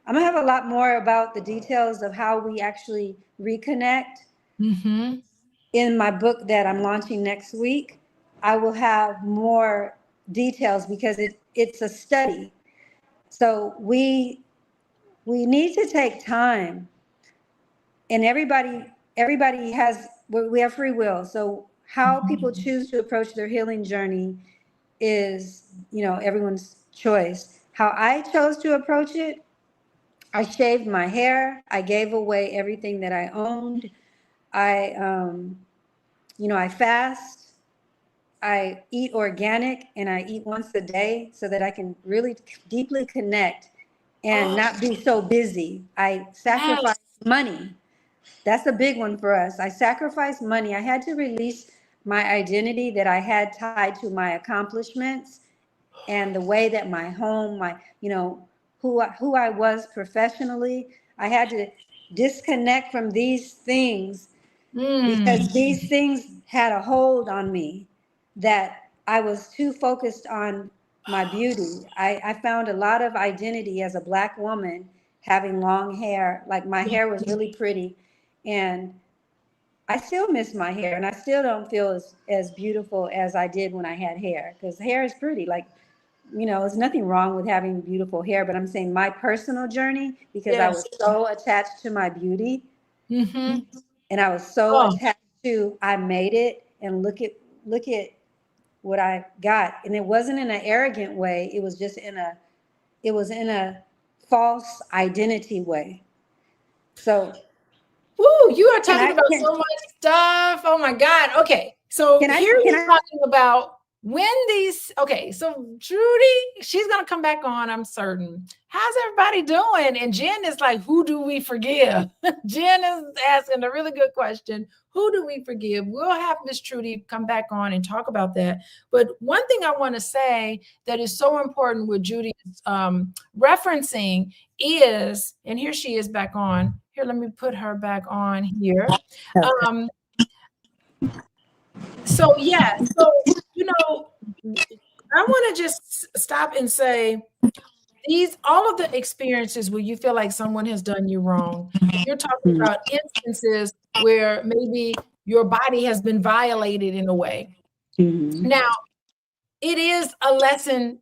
I'm gonna have a lot more about the details of how we actually reconnect. In my book that I'm launching next week. I will have more details because it's a study. So we need to take time, and everybody has, we have free will. So how people choose to approach their healing journey is, everyone's choice. How I chose to approach it, I shaved my hair. I gave away everything that I owned. I, I fast. I eat organic, and I eat once a day so that I can really deeply connect and not be so busy. I sacrifice money. That's a big one for us. I sacrificed money. I had to release my identity that I had tied to my accomplishments and the way that my home, who I was professionally. I had to disconnect from these things because these things had a hold on me, that I was too focused on my beauty. I found a lot of identity as a Black woman having long hair. Like, my hair was really pretty, and I still miss my hair, and I still don't feel as beautiful as I did when I had hair, because hair is pretty. Like, there's nothing wrong with having beautiful hair, but I'm saying my personal journey, because I was so attached to my beauty, Mm-hmm. and I was so attached to, I made it, and look at what I got. And it wasn't in an arrogant way. It was just in a false identity way. So, ooh, you are talking about so much stuff. Oh my God. Okay. So here we're talking about when these, okay, so Trudi, she's going to come back on, I'm certain. How's everybody doing? And Jen is like, who do we forgive? Jen is asking a really good question. Who do we forgive? We'll have Miss Trudi come back on and talk about that. But one thing I want to say that is so important with Judy referencing is, and here she is back on. Here, let me put her back on here. Okay. So yeah, so I want to just stop and say, all of the experiences where you feel like someone has done you wrong, you're talking about instances where maybe your body has been violated in a way. Now, it is a lesson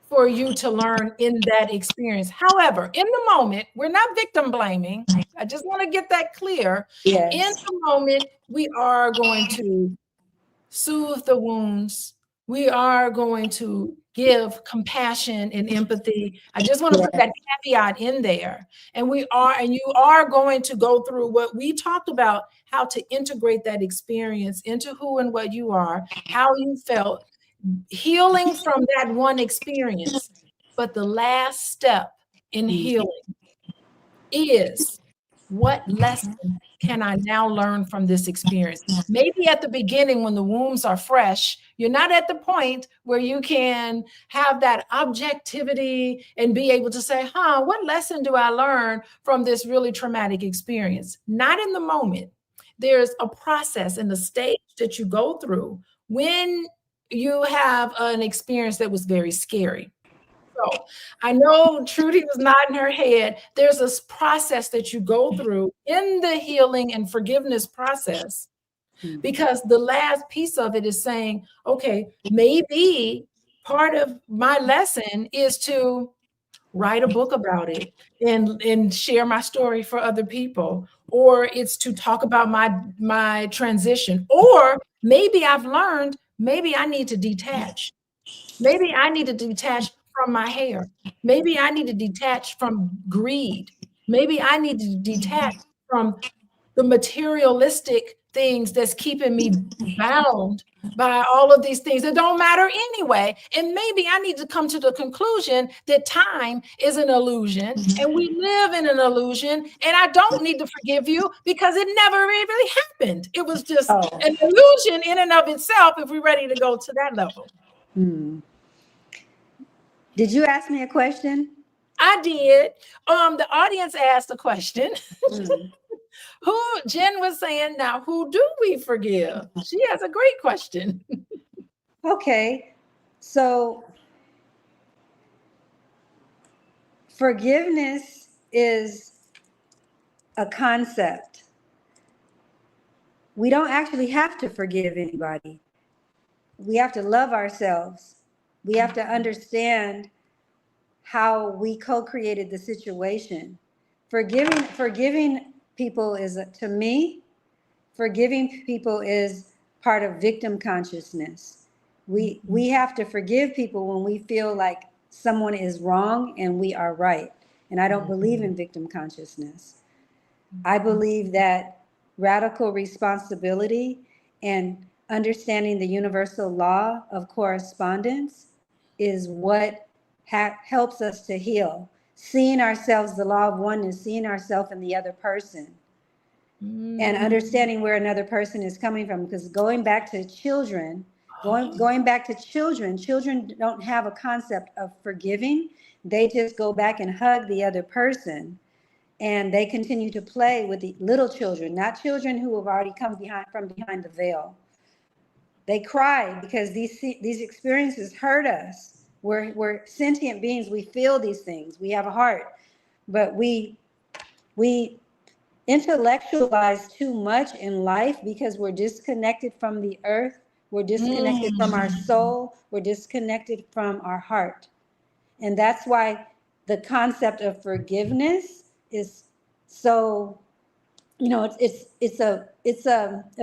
for you to learn in that experience. However, in the moment, we're not victim blaming. I just want to get that clear. Yes. In the moment, we are going to soothe the wounds. We are going to give compassion and empathy. I just want to put that caveat in there. And you are going to go through what we talked about, how to integrate that experience into who and what you are, how you felt, healing from that one experience. But the last step in healing is, what lesson can I now learn from this experience? Maybe at the beginning, when the wounds are fresh, you're not at the point where you can have that objectivity and be able to say, what lesson do I learn from this really traumatic experience? Not in the moment. There's a process and a stage that you go through when you have an experience that was very scary. So I know Trudi was nodding her head. There's this process that you go through in the healing and forgiveness process, because the last piece of it is saying, okay, maybe part of my lesson is to write a book about it and share my story for other people, or it's to talk about my transition, or maybe I've learned, maybe I need to detach. Maybe I need to detach from my hair. Maybe I need to detach from greed. Maybe I need to detach from the materialistic things that's keeping me bound by all of these things that don't matter anyway. And maybe I need to come to the conclusion that time is an illusion and we live in an illusion, and I don't need to forgive you because it never really happened. It was just an illusion in and of itself, if we're ready to go to that level. Did you ask me a question? I did. The audience asked a question. Jen was saying, now, who do we forgive? She has a great question. Okay. So forgiveness is a concept. We don't actually have to forgive anybody. We have to love ourselves We have to understand how we co-created the situation. Forgiving people is, to me, forgiving people is part of victim consciousness. We have to forgive people when we feel like someone is wrong and we are right. And I don't believe in victim consciousness. I believe that radical responsibility and understanding the universal law of correspondence is what helps us to heal. Seeing ourselves, the law of oneness, seeing ourselves in the other person, and understanding where another person is coming from. Because going back to children, children don't have a concept of forgiving. They just go back and hug the other person. And they continue to play with the little children, not children who have already come from behind the veil. They cry because these experiences hurt us. We're sentient beings. We feel these things. We have a heart, but we intellectualize too much in life because we're disconnected from the earth. We're disconnected from our soul. We're disconnected from our heart. And that's why the concept of forgiveness is so, it's a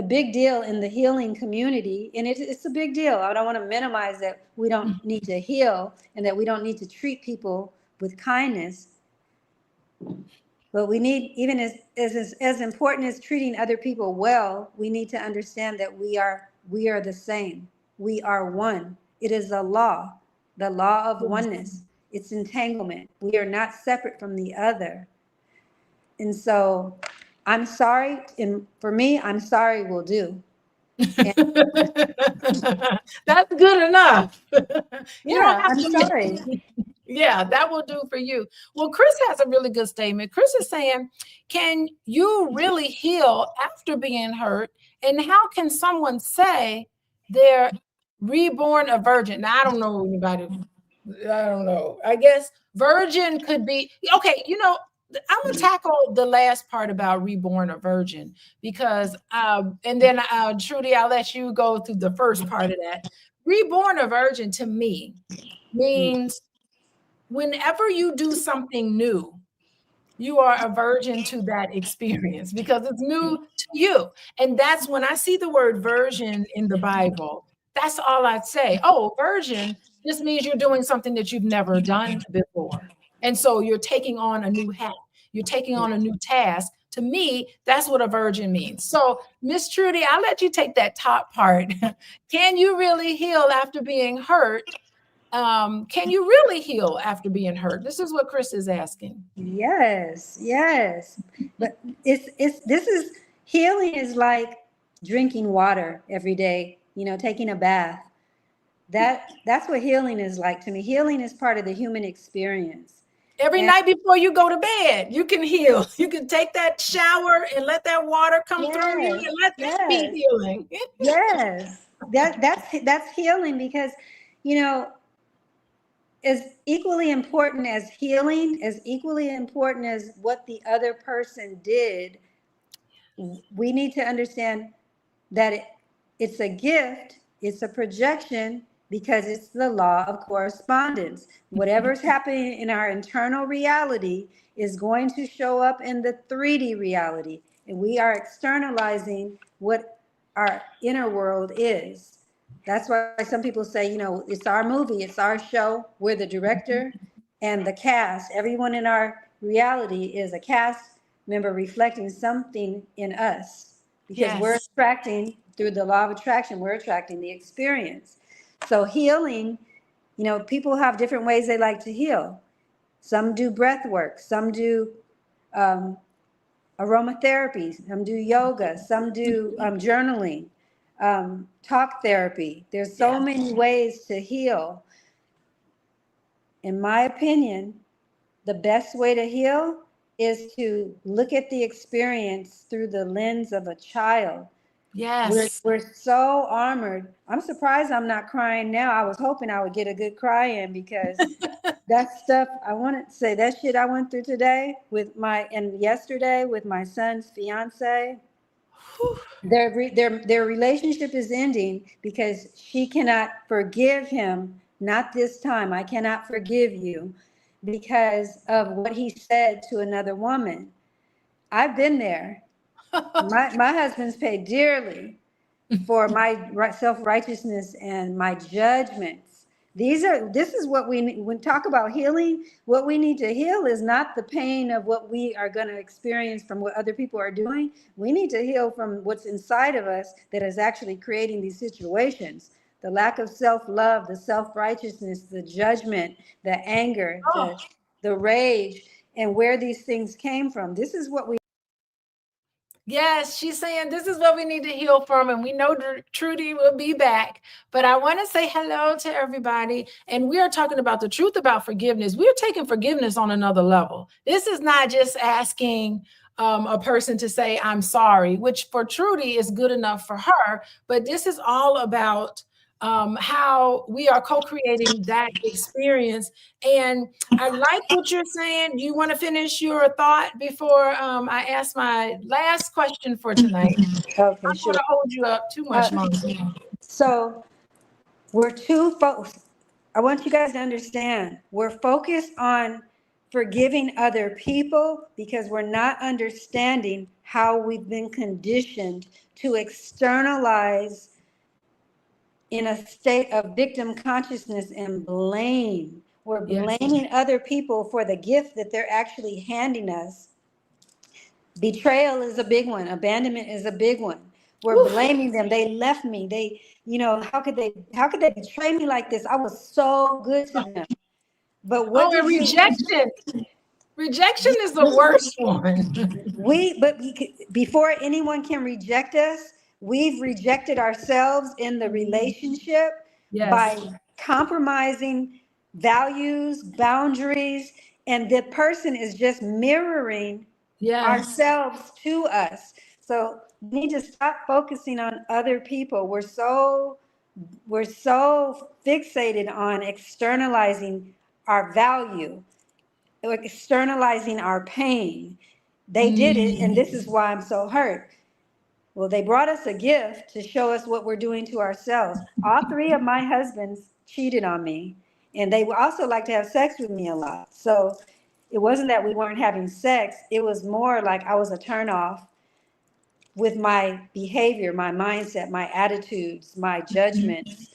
big deal in the healing community. And it's a big deal. I don't want to minimize that we don't need to heal and that we don't need to treat people with kindness. But we need, even as important as treating other people well, we need to understand that we are the same. We are one. It is the law of oneness. It's entanglement. We are not separate from the other. And so I'm sorry. And for me, I'm sorry will do. That's good enough. You don't Yeah, have I'm to. sorry. Yeah, that will do for you. Well, Chris has a really good statement. Chris is saying, can you really heal after being hurt? And how can someone say they're reborn a virgin? Now, I don't know anybody. I don't know. I guess virgin could be okay. I'm gonna tackle the last part about reborn a virgin because, and then Trudy, I'll let you go through the first part of that. Reborn a virgin to me means whenever you do something new, you are a virgin to that experience because it's new to you. And that's when I see the word virgin in the Bible, that's all I'd say. Oh, virgin, this means you're doing something that you've never done before. And so you're taking on a new hat, you're taking on a new task. To me, that's what a virgin means. So, Miss Trudy, I'll let you take that top part. Can you really heal after being hurt? Can you really heal after being hurt? This is what Chris is asking. Yes. But healing is like drinking water every day, taking a bath. That's what healing is like to me. Healing is part of the human experience. Every night before you go to bed, you can heal. You can take that shower and let that water come through you and let that be healing. Yes. That's healing because, as equally important as healing, as equally important as what the other person did, we need to understand that it's a gift, it's a projection, because it's the law of correspondence. Whatever's happening in our internal reality is going to show up in the 3D reality. And we are externalizing what our inner world is. That's why some people say, it's our movie, it's our show. We're the director and the cast. Everyone in our reality is a cast member reflecting something in us. Because we're attracting, through the law of attraction, we're attracting the experience. So healing, people have different ways they like to heal. Some do breath work, some do aromatherapy, some do yoga, some do journaling, talk therapy. There's so many ways to heal. In my opinion, the best way to heal is to look at the experience through the lens of a child. Yes. We're so armored. I'm surprised I'm not crying now. I was hoping I would get a good cry in because that stuff, I want to say that shit I went through today and yesterday with my son's fiance. Their relationship is ending because she cannot forgive him not this time. I cannot forgive you because of what he said to another woman. I've been there. My husband's paid dearly for my self-righteousness and my judgments. This is what we when talk about healing. What we need to heal is not the pain of what we are going to experience from what other people are doing. We need to heal from what's inside of us that is actually creating these situations. The lack of self-love, the self-righteousness, the judgment, the anger, Oh. the rage, and where these things came from. This is what we. Yes, she's saying this is what we need to heal from, and we know Trudi will be back. But I want to say hello to everybody, and we are talking about the truth about forgiveness. We're taking forgiveness on another level. This is not just asking a person to say, I'm sorry, which for Trudi is good enough for her, but this is all about how we are co-creating that experience. And I like what you're saying. Do you want to finish your thought before I ask my last question for tonight? Okay, I don't want to hold you up too much longer. So we're too focused. I want you guys to understand, we're focused on forgiving other people because we're not understanding how we've been conditioned to externalize in a state of victim consciousness and blame. We're blaming other people for the gift that they're actually handing us. Betrayal is a big one. Abandonment is a big one. We're blaming them. They left me. They, how could they betray me like this? I was so good to them. But what did rejection? Rejection is the worst one. Before anyone can reject us, we've rejected ourselves in the relationship by compromising values, boundaries, and the person is just mirroring ourselves to us. So we need to stop focusing on other people. We're so fixated on externalizing our value, externalizing our pain. They did it, and this is why I'm so hurt. Well, they brought us a gift to show us what we're doing to ourselves. All three of my husbands cheated on me, and they would also like to have sex with me a lot. So it wasn't that we weren't having sex. It was more like I was a turnoff with my behavior, my mindset, my attitudes, my judgments.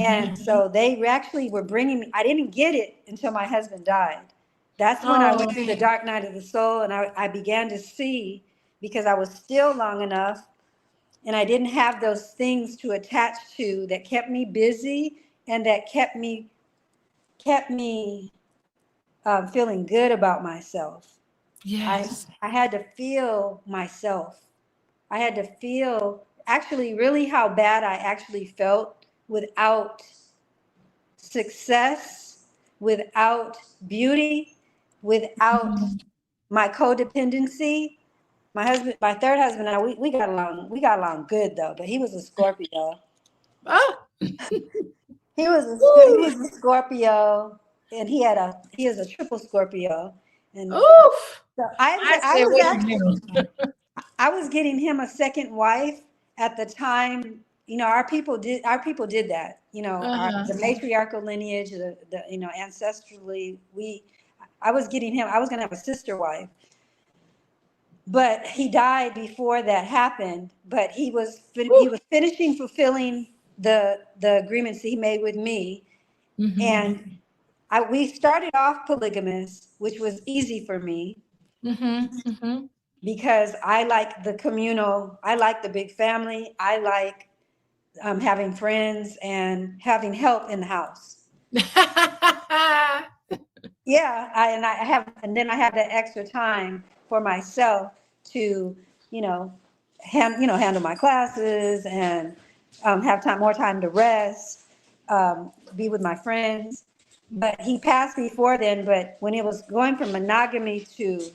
And so they actually were bringing me, I didn't get it until my husband died. That's when I went through the dark night of the soul, and I began to see, because I was still long enough and I didn't have those things to attach to that kept me busy and that kept me feeling good about myself. Yes. I had to feel myself. I had to feel actually really how bad I actually felt without success, without beauty, without my codependency. My third husband and I, we got along good though, but he was a Scorpio. He was a Scorpio, and he is a triple Scorpio. And so I was getting him a second wife at the time. Our people did that. The matriarchal lineage, the ancestrally, I was going to have a sister wife. But he died before that happened. But he was finishing fulfilling the agreements he made with me, and we started off polygamous, which was easy for me because I like the communal. I like the big family. I like having friends and having help in the house. And then I have that extra time for myself to, handle my classes and have more time to rest, be with my friends. But he passed before then. But when it was going from monogamy to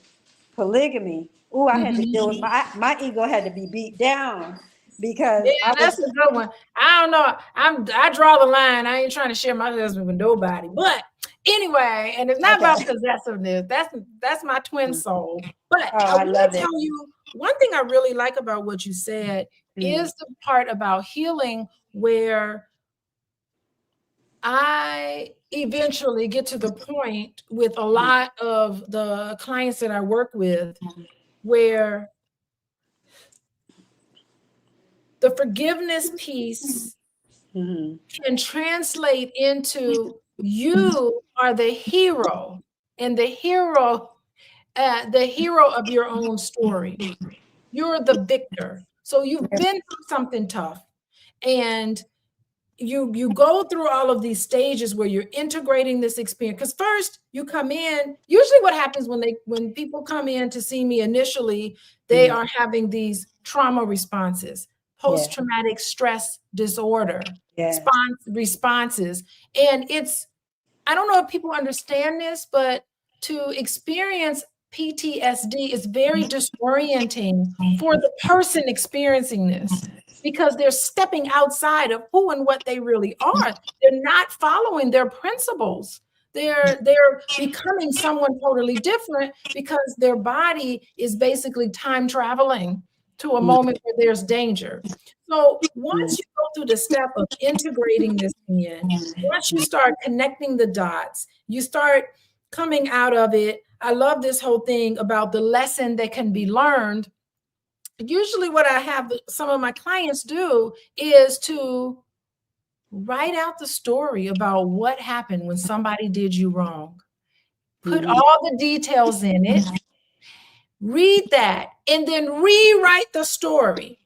polygamy, I had to deal with my ego had to be beat down. Because that's a good one. I don't know. I draw the line. I ain't trying to share my husband with nobody. But anyway, and it's not about possessiveness. That's my twin soul. But I want to tell you one thing I really like about what you said is the part about healing where I eventually get to the point with a lot of the clients that I work with where the forgiveness piece can translate into you are the hero, and the hero of your own story. You're the victor. So you've been through something tough, and you go through all of these stages where you're integrating this experience. Because first you come in, usually what happens when people come in to see me initially, they are having these trauma responses, post-traumatic stress disorder responses. And I don't know if people understand this, but to experience PTSD is very disorienting for the person experiencing this, because they're stepping outside of who and what they really are. They're not following their principles. They're becoming someone totally different because their body is basically time traveling to a moment where there's danger. So once you go through the step of integrating this in, once you start connecting the dots, you start coming out of it. I love this whole thing about the lesson that can be learned. Usually what I have some of my clients do is to write out the story about what happened when somebody did you wrong. Put all the details in it, read that, and then rewrite the story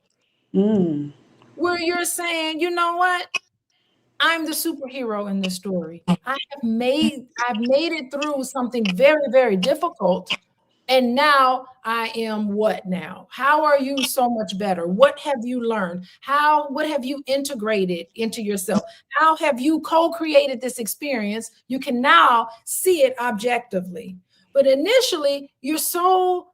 where you're saying, you know what? I'm the superhero in this story. I've made it through something very, very difficult. And now I am what now? How are you so much better? What have you learned? What have you integrated into yourself? How have you co-created this experience? You can now see it objectively. But initially, you're so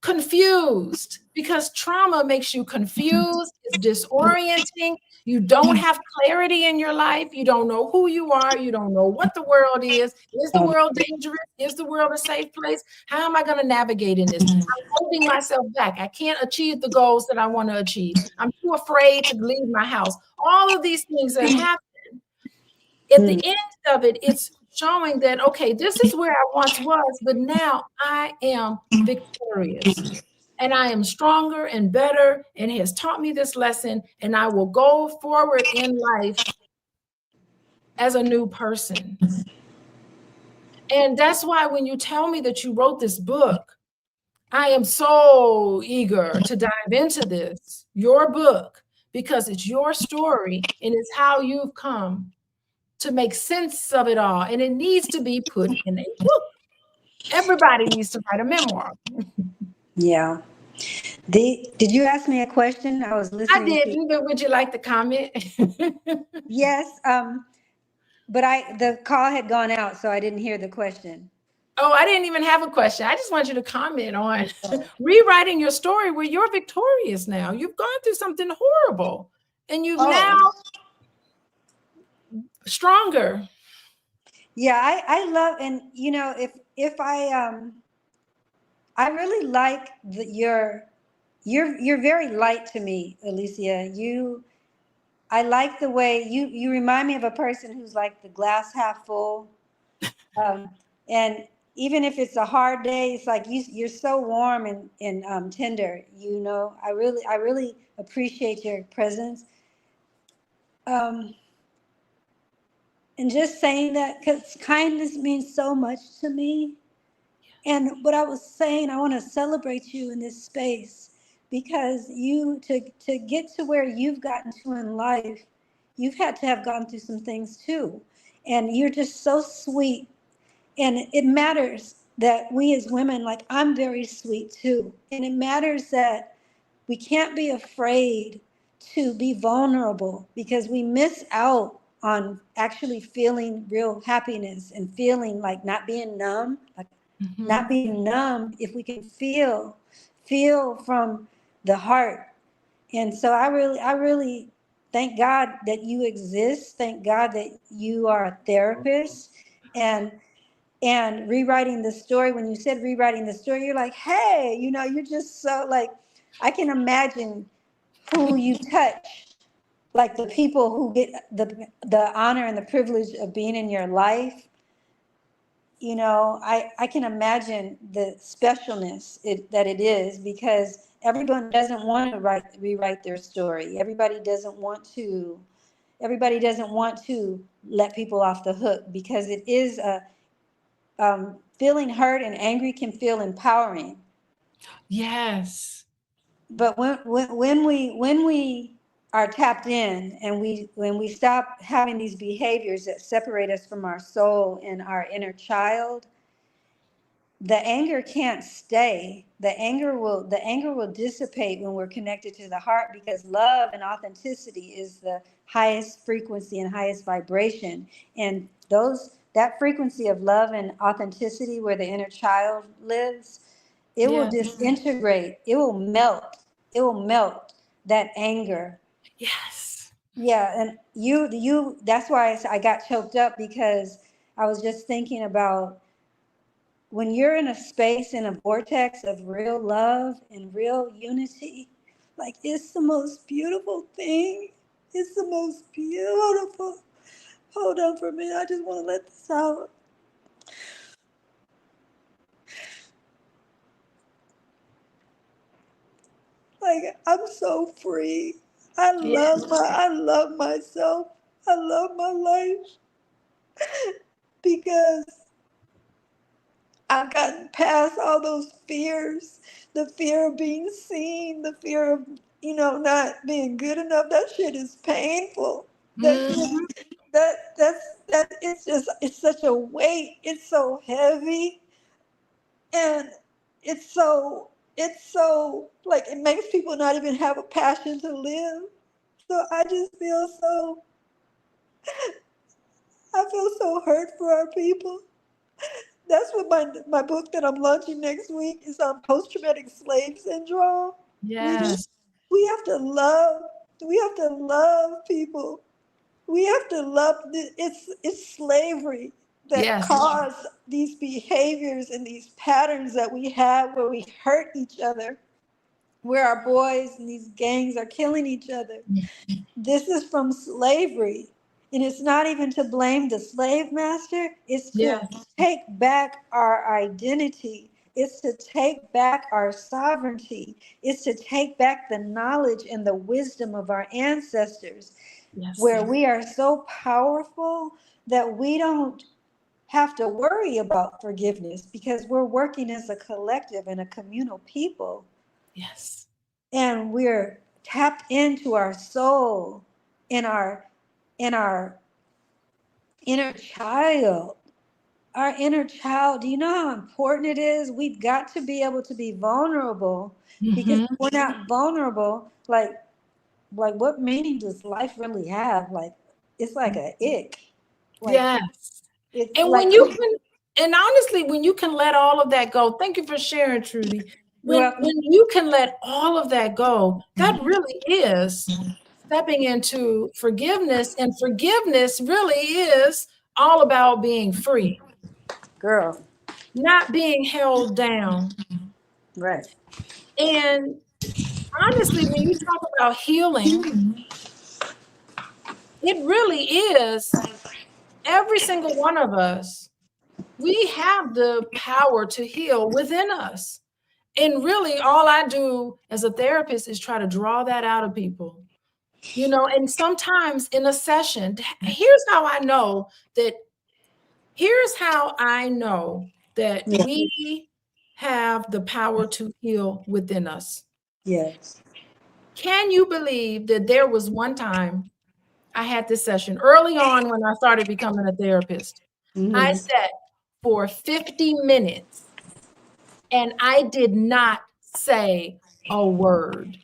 confused because trauma makes you confused. It's disorienting. You don't have clarity in your life. You don't know who you are. You don't know what the world is. Is the world dangerous? Is the world a safe place? How am I going to navigate in this? I'm holding myself back. I can't achieve the goals that I want to achieve. I'm too afraid to leave my house. All of these things that happen. At the end of it, it's showing that, okay, this is where I once was, but now I am victorious. And I am stronger and better, and has taught me this lesson, and I will go forward in life as a new person. And that's why when you tell me that you wrote this book, I am so eager to dive into this, your book, because it's your story and it's how you've come to make sense of it all. And it needs to be put in a book. Everybody needs to write a memoir. Yeah. Did you ask me a question? I was listening. I didn't, but would you like to comment? Yes. But the call had gone out, so I didn't hear the question. Oh, I didn't even have a question. I just want you to comment on rewriting your story where you're victorious now. You've gone through something horrible and you've now stronger. Yeah, I love, and you know, if I really like you're very light to me, Alicia. I like the way you remind me of a person who's like the glass half full. And even if it's a hard day, it's like you're so warm and tender. You know, I really appreciate your presence. And just saying that, because kindness means so much to me. And what I was saying, I want to celebrate you in this space, because to get to where you've gotten to in life, you've had to have gone through some things too. And you're just so sweet. And it matters that we as women, like I'm very sweet too. And it matters that we can't be afraid to be vulnerable, because we miss out on actually feeling real happiness and feeling like not being numb, like not being numb, if we can feel from the heart. And so I really thank God that you exist. Thank God that you are a therapist. And rewriting the story, when you said rewriting the story, you're like, hey, you know, you're just so like, I can imagine who you touch like the people who get the honor and the privilege of being in your life, you know, I can imagine the specialness that it is, because everyone doesn't want to rewrite their story. Everybody doesn't want to let people off the hook, because it is feeling hurt and angry can feel empowering. Yes. But when we are tapped in, and when we stop having these behaviors that separate us from our soul and our inner child, the anger can't stay. The anger will dissipate when we're connected to the heart, because love and authenticity is the highest frequency and highest vibration. And that frequency of love and authenticity, where the inner child lives, it will Yeah. disintegrate. It will melt that anger. Yes. Yeah, and that's why I got choked up, because I was just thinking about when you're in a space, in a vortex of real love and real unity, like, it's the most beautiful thing. It's the most beautiful. Hold on for a minute. I just want to let this out. Like, I'm so free. Yeah. I love myself. I love my life, because I've gotten past all those fears. The fear of being seen, the fear of, not being good enough. That shit is painful. That Mhm. shit, it's such a weight. It's so heavy, and it's so like, it makes people not even have a passion to live. So I feel so hurt for our people. That's what my book that I'm launching next week is on post-traumatic slave syndrome. We Yes. we have to love. We have to love people. We have to love. It's slavery that Yes. caused these behaviors and these patterns that we have, where we hurt each other, where our boys and these gangs are killing each other. This is from slavery. And it's not even to blame the slave master, it's to Yes. take back our identity. It's to take back our sovereignty. It's to take back the knowledge and the wisdom of our ancestors, Yes. where we are so powerful that we don't have to worry about forgiveness, because we're working as a collective and a communal people, Yes. and we're tapped into our soul, in our inner child. Our inner child, do you know how important it is? We've got to be able to be vulnerable, because Hmm. if we're not vulnerable, like what meaning does life really have? Like, it's like a ick. Like, Yes. it's And like, when you can, and honestly, when you can let all of that go, thank you for sharing, Trudy. you're When welcome. you can let all of that go, that really is stepping into forgiveness. And forgiveness really is all about being free, Girl. not being held down. Right. And honestly, when you talk about healing, it really is every single one of us. We have the power to heal within us. And really, all I do as a therapist is try to draw that out of people, and sometimes in a session, that here's how I know that Yeah. we have the power to heal within us. Yes. Can you believe that there was one time I had this session early on when I started becoming a therapist? I Hmm. sat for 50 minutes and I did not say a word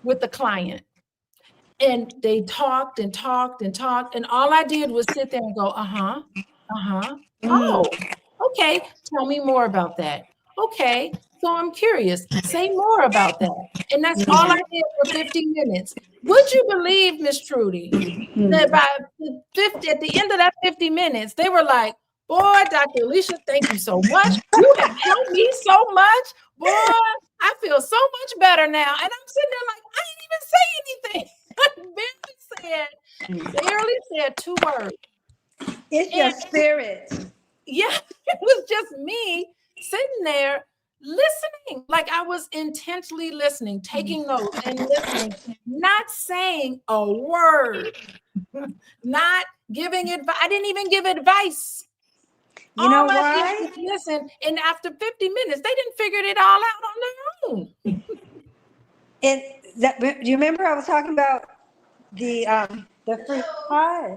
with the client. And they talked and talked and talked. And all I did was sit there and go, uh-huh, uh-huh. Mm. Oh, okay. Tell me more about that. Okay. So I'm curious. Say more about that. And that's all I did for 50 minutes. Would you believe, Miss Trudy, that Mm. by at the end of that 50 minutes, they were like, boy, Dr. Alicia, thank you so much. You have helped me so much. Boy, I feel so much better now. And I'm sitting there like, I didn't even say anything. barely said 2 words. It's your spirit. Yeah, it was just me sitting there listening, like I was intensely listening, taking notes and listening, not saying a word, not giving advice. I didn't even give advice. You know All I did why? was listen, and after 50 minutes, they didn't figure it all out on their own. Do you remember I was talking about the free? Hi.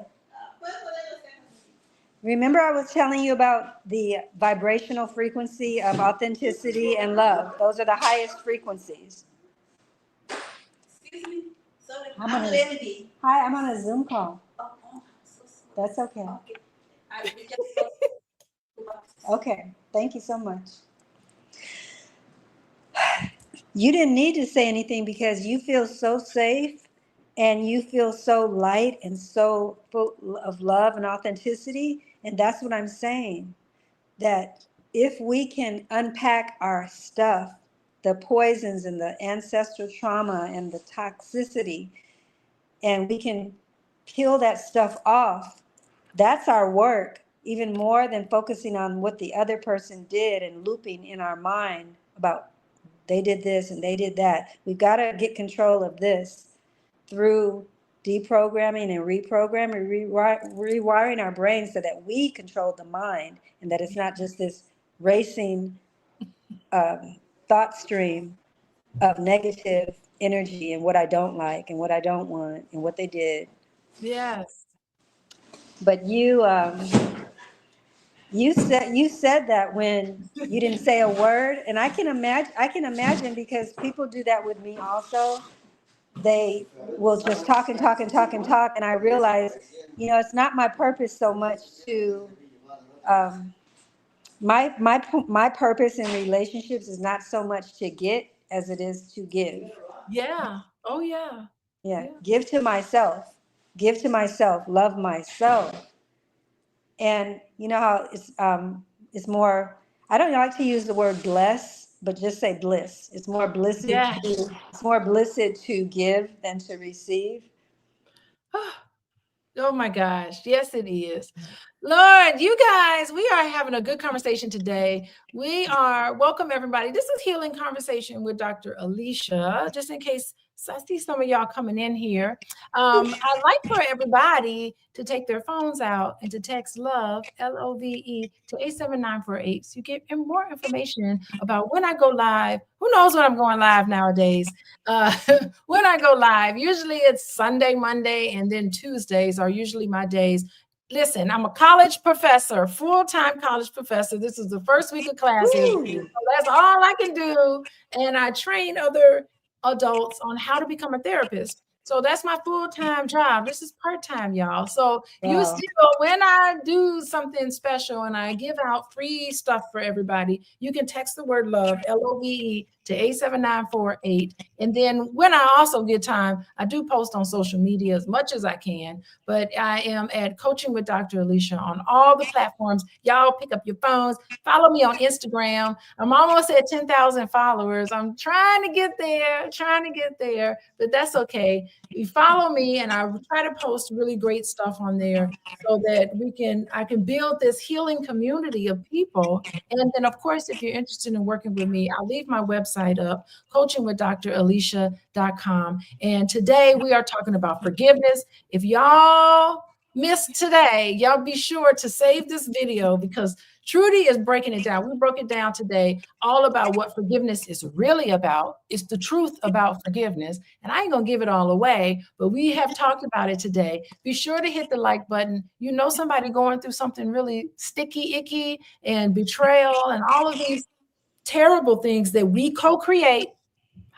Remember I was telling you about the vibrational frequency of authenticity and love. Those are the highest frequencies. Excuse me. So I'm I'm on Lenny. Hi, I'm on a Zoom call. Oh, I'm so sorry. That's okay. Okay. Okay, thank you so much. You didn't need to say anything because you feel so safe and you feel so light and so full of love and authenticity. And that's what I'm saying, that if we can unpack our stuff, the poisons and the ancestral trauma and the toxicity, and we can peel that stuff off, that's our work, even more than focusing on what the other person did and looping in our mind about they did this and they did that. We've got to get control of this through deprogramming and reprogramming, rewiring our brains so that we control the mind and that it's not just this racing thought stream of negative energy and what I don't like and what I don't want and what they did. Yes. But you said that when you didn't say a word, and I can imagine because people do that with me also. They will just talk and talk and talk and talk, and I realize, it's not my purpose so much to my purpose in relationships is not so much to get as it is to give. Yeah. Oh, yeah. Yeah, give to myself, love myself. And you know how it's more, I don't like to use the word bless, but just say bliss. It's more blissed Yeah. to give than to receive. Oh my gosh. Yes, it is. Lord, you guys, we are having a good conversation today. Welcome everybody. This is Healing Conversation with Dr. Alicia, just in case I see some of y'all coming in here. I'd like for everybody to take their phones out and to text LOVE, LOVE, to 87948 so you get more information about when I go live. Who knows when I'm going live nowadays? When I go live, usually it's Sunday, Monday, and then Tuesdays are usually my days. Listen, I'm a college professor, full-time college professor. This is the first week of classes. So that's all I can do. And I train other adults on how to become a therapist. So that's my full-time job. This is part-time, y'all. So you still, when I do something special and I give out free stuff for everybody, you can text the word LOVE, LOVE, to 87948. And then when I also get time, I do post on social media as much as I can, but I am at Coaching with Dr. Alicia on all the platforms. Y'all pick up your phones, follow me on Instagram. I'm almost at 10,000 followers. I'm trying to get there, but that's okay. You follow me and I try to post really great stuff on there so that I can build this healing community of people. And then of course, if you're interested in working with me, I'll leave my website up, coachingwithdralicia.com. And today we are talking about forgiveness. If y'all missed today, y'all be sure to save this video because Trudi is breaking it down. We broke it down today, all about what forgiveness is really about. It's the truth about forgiveness. And I ain't going to give it all away, but we have talked about it today. Be sure to hit the like button. You know somebody going through something really sticky, icky, and betrayal, and all of these terrible things that we co-create.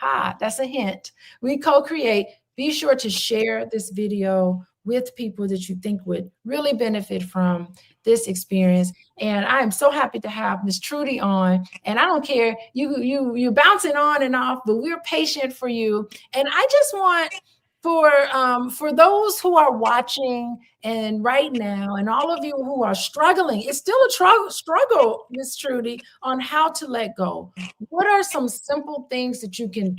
That's a hint. We co-create. Be sure to share this video with people that you think would really benefit from this experience. And I am so happy to have Miss Trudi on. And I don't care, you bouncing on and off, but we're patient for you. And I just want for those who are watching and right now, and all of you who are struggling, it's still a struggle, Miss Trudi, on how to let go. What are some simple things that you can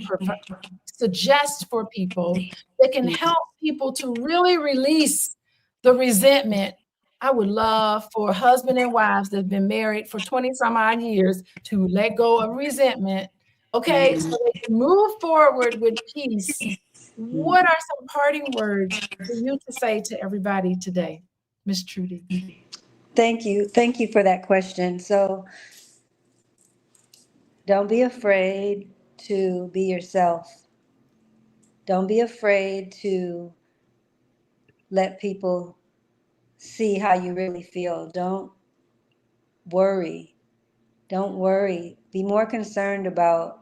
suggest for people that can help people to really release the resentment? I would love for husband and wives that have been married for 20 some odd years to let go of resentment, okay, so they can move forward with peace. What are some parting words for you to say to everybody today, Miss Trudi? Thank you. Thank you for that question. So don't be afraid to be yourself. Don't be afraid to let people see how you really feel. Don't worry. Don't worry. Be more concerned about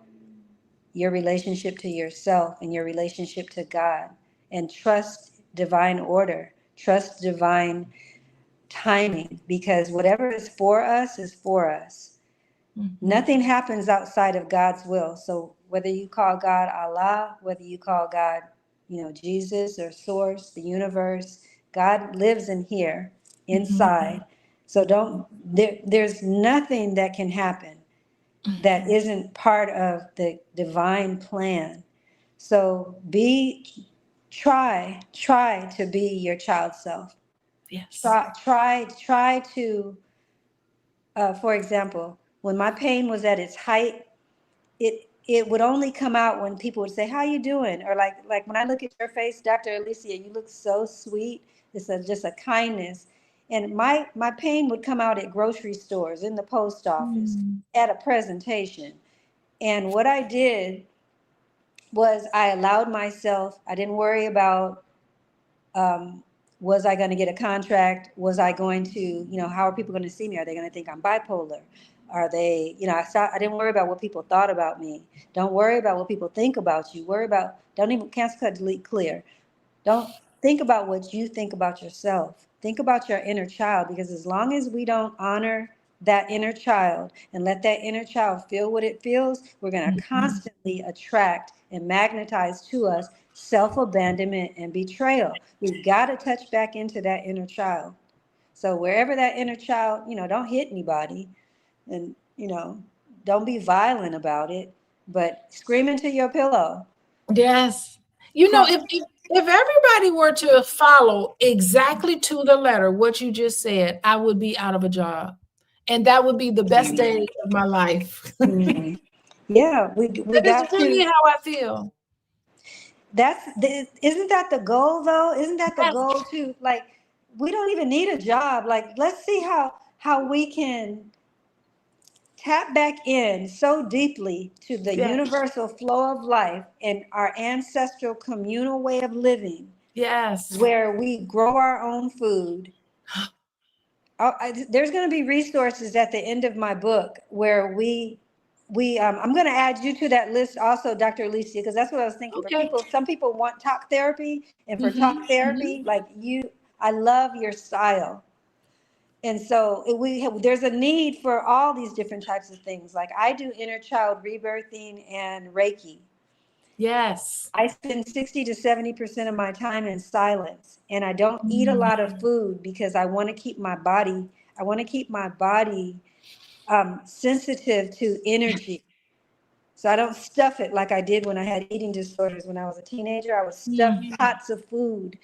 your relationship to yourself and your relationship to God, and trust divine order. Trust divine timing, because whatever is for us is for us. Nothing happens outside of God's will. So whether you call God Allah, whether you call God, Jesus or source, the universe, God lives in here, inside. So there's nothing that can happen that isn't part of the divine plan. So try to be your child self. Yes. Try to, for example, when my pain was at its height, it would only come out when people would say, "How you doing?" Or like when I look at your face, Dr. Alicia, you look so sweet. It's just a kindness. And my pain would come out at grocery stores, in the post office, at a presentation. And what I did was I allowed myself, I didn't worry about, was I going to get a contract? Was I going to, how are people going to see me? Are they going to think I'm bipolar? Are they, I didn't worry about what people thought about me. Don't worry about what people think about you. Don't even cancel, cut, delete, clear. Don't think about what you think about yourself. Think about your inner child, because as long as we don't honor that inner child and let that inner child feel what it feels, we're going to constantly attract and magnetize to us self-abandonment and betrayal. We've got to touch back into that inner child. So wherever that inner child, don't hit anybody, and, don't be violent about it, but scream into your pillow. Yes. If everybody were to follow exactly to the letter what you just said, I would be out of a job. And that would be the best day of my life. Yeah, we That is got really to. how I feel. Isn't that the goal though? Isn't that the Yes. goal to, like, we don't even need a job. Like, let's see how we can tap back in so deeply to the Yes. universal flow of life and our ancestral communal way of living, Yes. where we grow our own food. There's going to be resources at the end of my book where I'm going to add you to that list also, Dr. Alicia, because that's what I was thinking. Okay. Some people want talk therapy, and for talk therapy, like I love your style. And so there's a need for all these different types of things. Like I do inner child rebirthing and Reiki. Yes. I spend 60 to 70% of my time in silence, and I don't eat a lot of food because I want to keep my body sensitive to energy. So I don't stuff it like I did when I had eating disorders when I was a teenager. I would stuff pots of food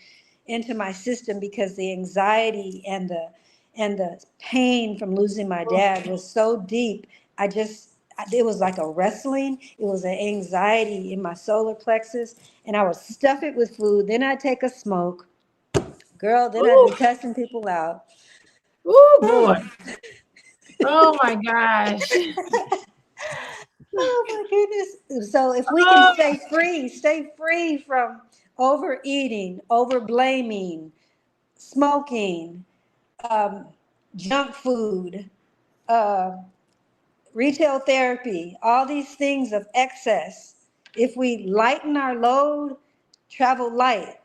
into my system because the anxiety and the pain from losing my dad was so deep. It was like a wrestling. It was an anxiety in my solar plexus, and I would stuff it with food. Then I'd take a smoke. Girl, then I'd Ooh. be cussing people out. Oh boy. Oh my gosh. Oh my goodness. So if we can Oh, stay free from overeating, over blaming, smoking, um, junk food, uh, retail therapy, all these things of excess. If we lighten our load, travel light.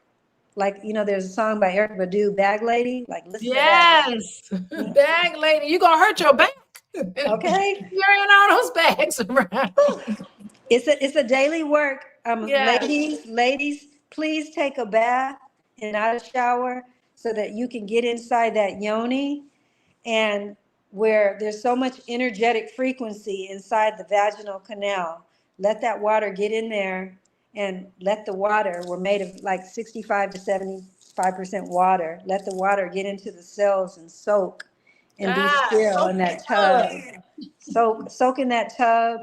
Like, there's a song by Eric Badu, Bag Lady. Like, listen to that. yes. Bag lady, you're gonna hurt your back. Okay? Carrying all those bags around. It's a daily work. Yes. Ladies, please take a bath and not a shower so that you can get inside that yoni, and where there's so much energetic frequency inside the vaginal canal. Let that water get in there and let the water, we're made of like 65 to 75% water. Let the water get into the cells and soak and be God, still so in that good. tub. Soak in that tub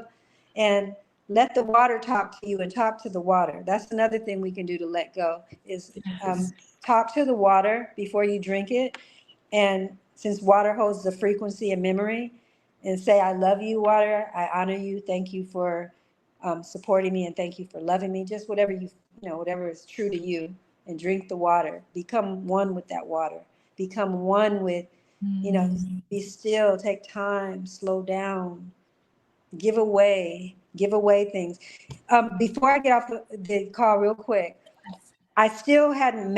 and let the water talk to you and talk to the water. That's another thing we can do to let go is Yes. talk to the water before you drink it. And since water holds the frequency and memory, and say, I love you, water. I honor you. Thank you for supporting me and thank you for loving me. Just whatever whatever is true to you, and drink the water. Become one with that water. Become one with, Mm. be still, take time, slow down, give away things. Before I get off the call real quick, I still hadn't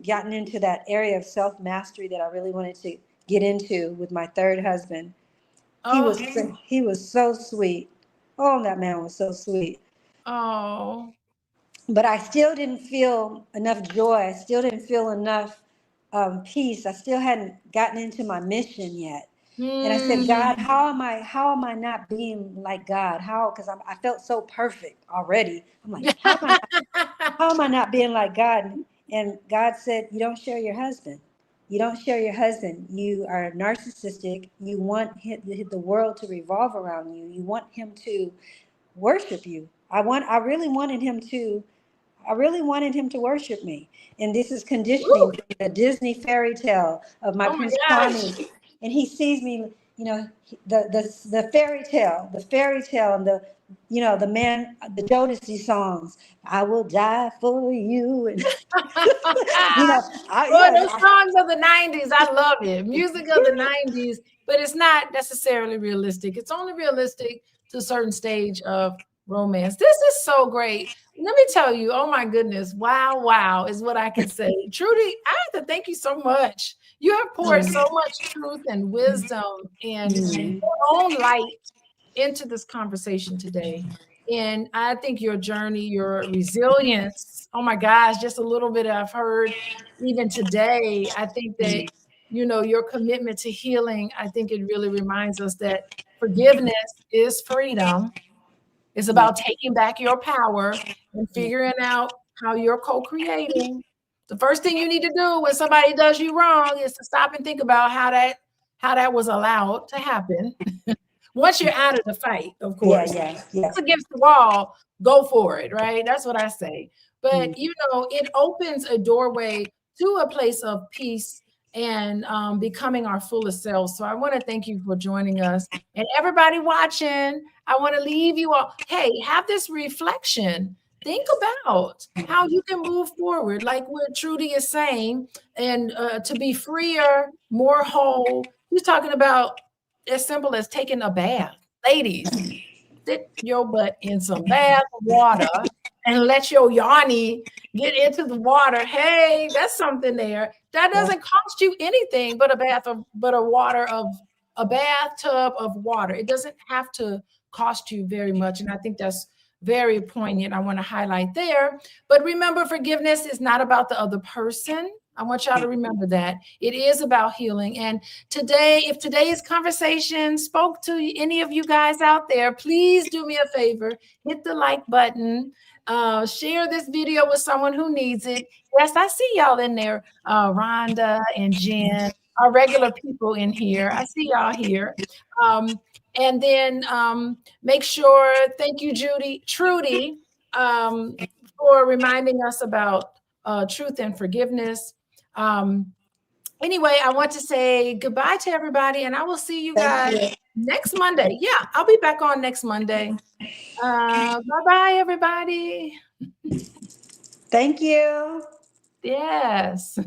gotten into that area of self-mastery that I really wanted to get into with my third husband. Oh, He was so sweet. Oh, that man was so sweet. oh. But I still didn't feel enough joy. I still didn't feel enough peace. I still hadn't gotten into my mission yet. And I said, God, Mm. how am I not being like God? How? Because I felt so perfect already. I'm like, how am I not being like God? And God said, you don't share your husband. You don't share your husband. You are narcissistic. You want the world to revolve around you. You want him to worship you. I really wanted him to worship me. And this is Woo. conditioning, the Disney fairy tale of my Oh my Prince gosh. Charming. And he sees me, the fairy tale and the man, the Jodeci songs. I will die for you. And, you know, Boy, those songs of the 90s, I love it. Music of the 90s, but it's not necessarily realistic. It's only realistic to a certain stage of romance. This is so great. Let me tell you, oh my goodness, wow, wow, is what I can say. Trudy, I have to thank you so much. You have poured so much truth and wisdom and your own light into this conversation today. And I think your journey, your resilience, oh my gosh, just a little bit I've heard even today. I think that, your commitment to healing, I think it really reminds us that forgiveness is freedom. It's Yeah, about taking back your power and yeah, figuring out how you're co-creating. The first thing you need to do when somebody does you wrong is to stop and think about how that was allowed to happen. Once you're out of the fight, of yeah, course, yeah, yeah. it's against the wall, go for it, right? That's what I say. But Mm. it opens a doorway to a place of peace and becoming our fullest selves. So I want to thank you for joining us. And everybody watching, I want to leave you all. Hey, have this reflection. Think about how you can move forward, like what Trudy is saying, and to be freer, more whole. She's talking about as simple as taking a bath. Ladies, sit your butt in some bath water and let your yoni get into the water. Hey, that's something there. That Yeah. doesn't cost you anything but a bathtub of water. It doesn't have to cost you very much. And I think that's very poignant. I want to highlight there. But remember, forgiveness is not about the other person. I want y'all to remember that. It is about healing. And today, if today's conversation spoke to any of you guys out there, please do me a favor, hit the like button, share this video with someone who needs it. Yes, I see y'all in there, Rhonda and Jen, our regular people in here. I see y'all here. And then make sure, thank you, Trudy, for reminding us about truth and forgiveness. Anyway, I want to say goodbye to everybody, and I will see you Thank guys you. next Monday. Yeah, I'll be back on next Monday. Bye-bye, everybody. Thank you. Yes.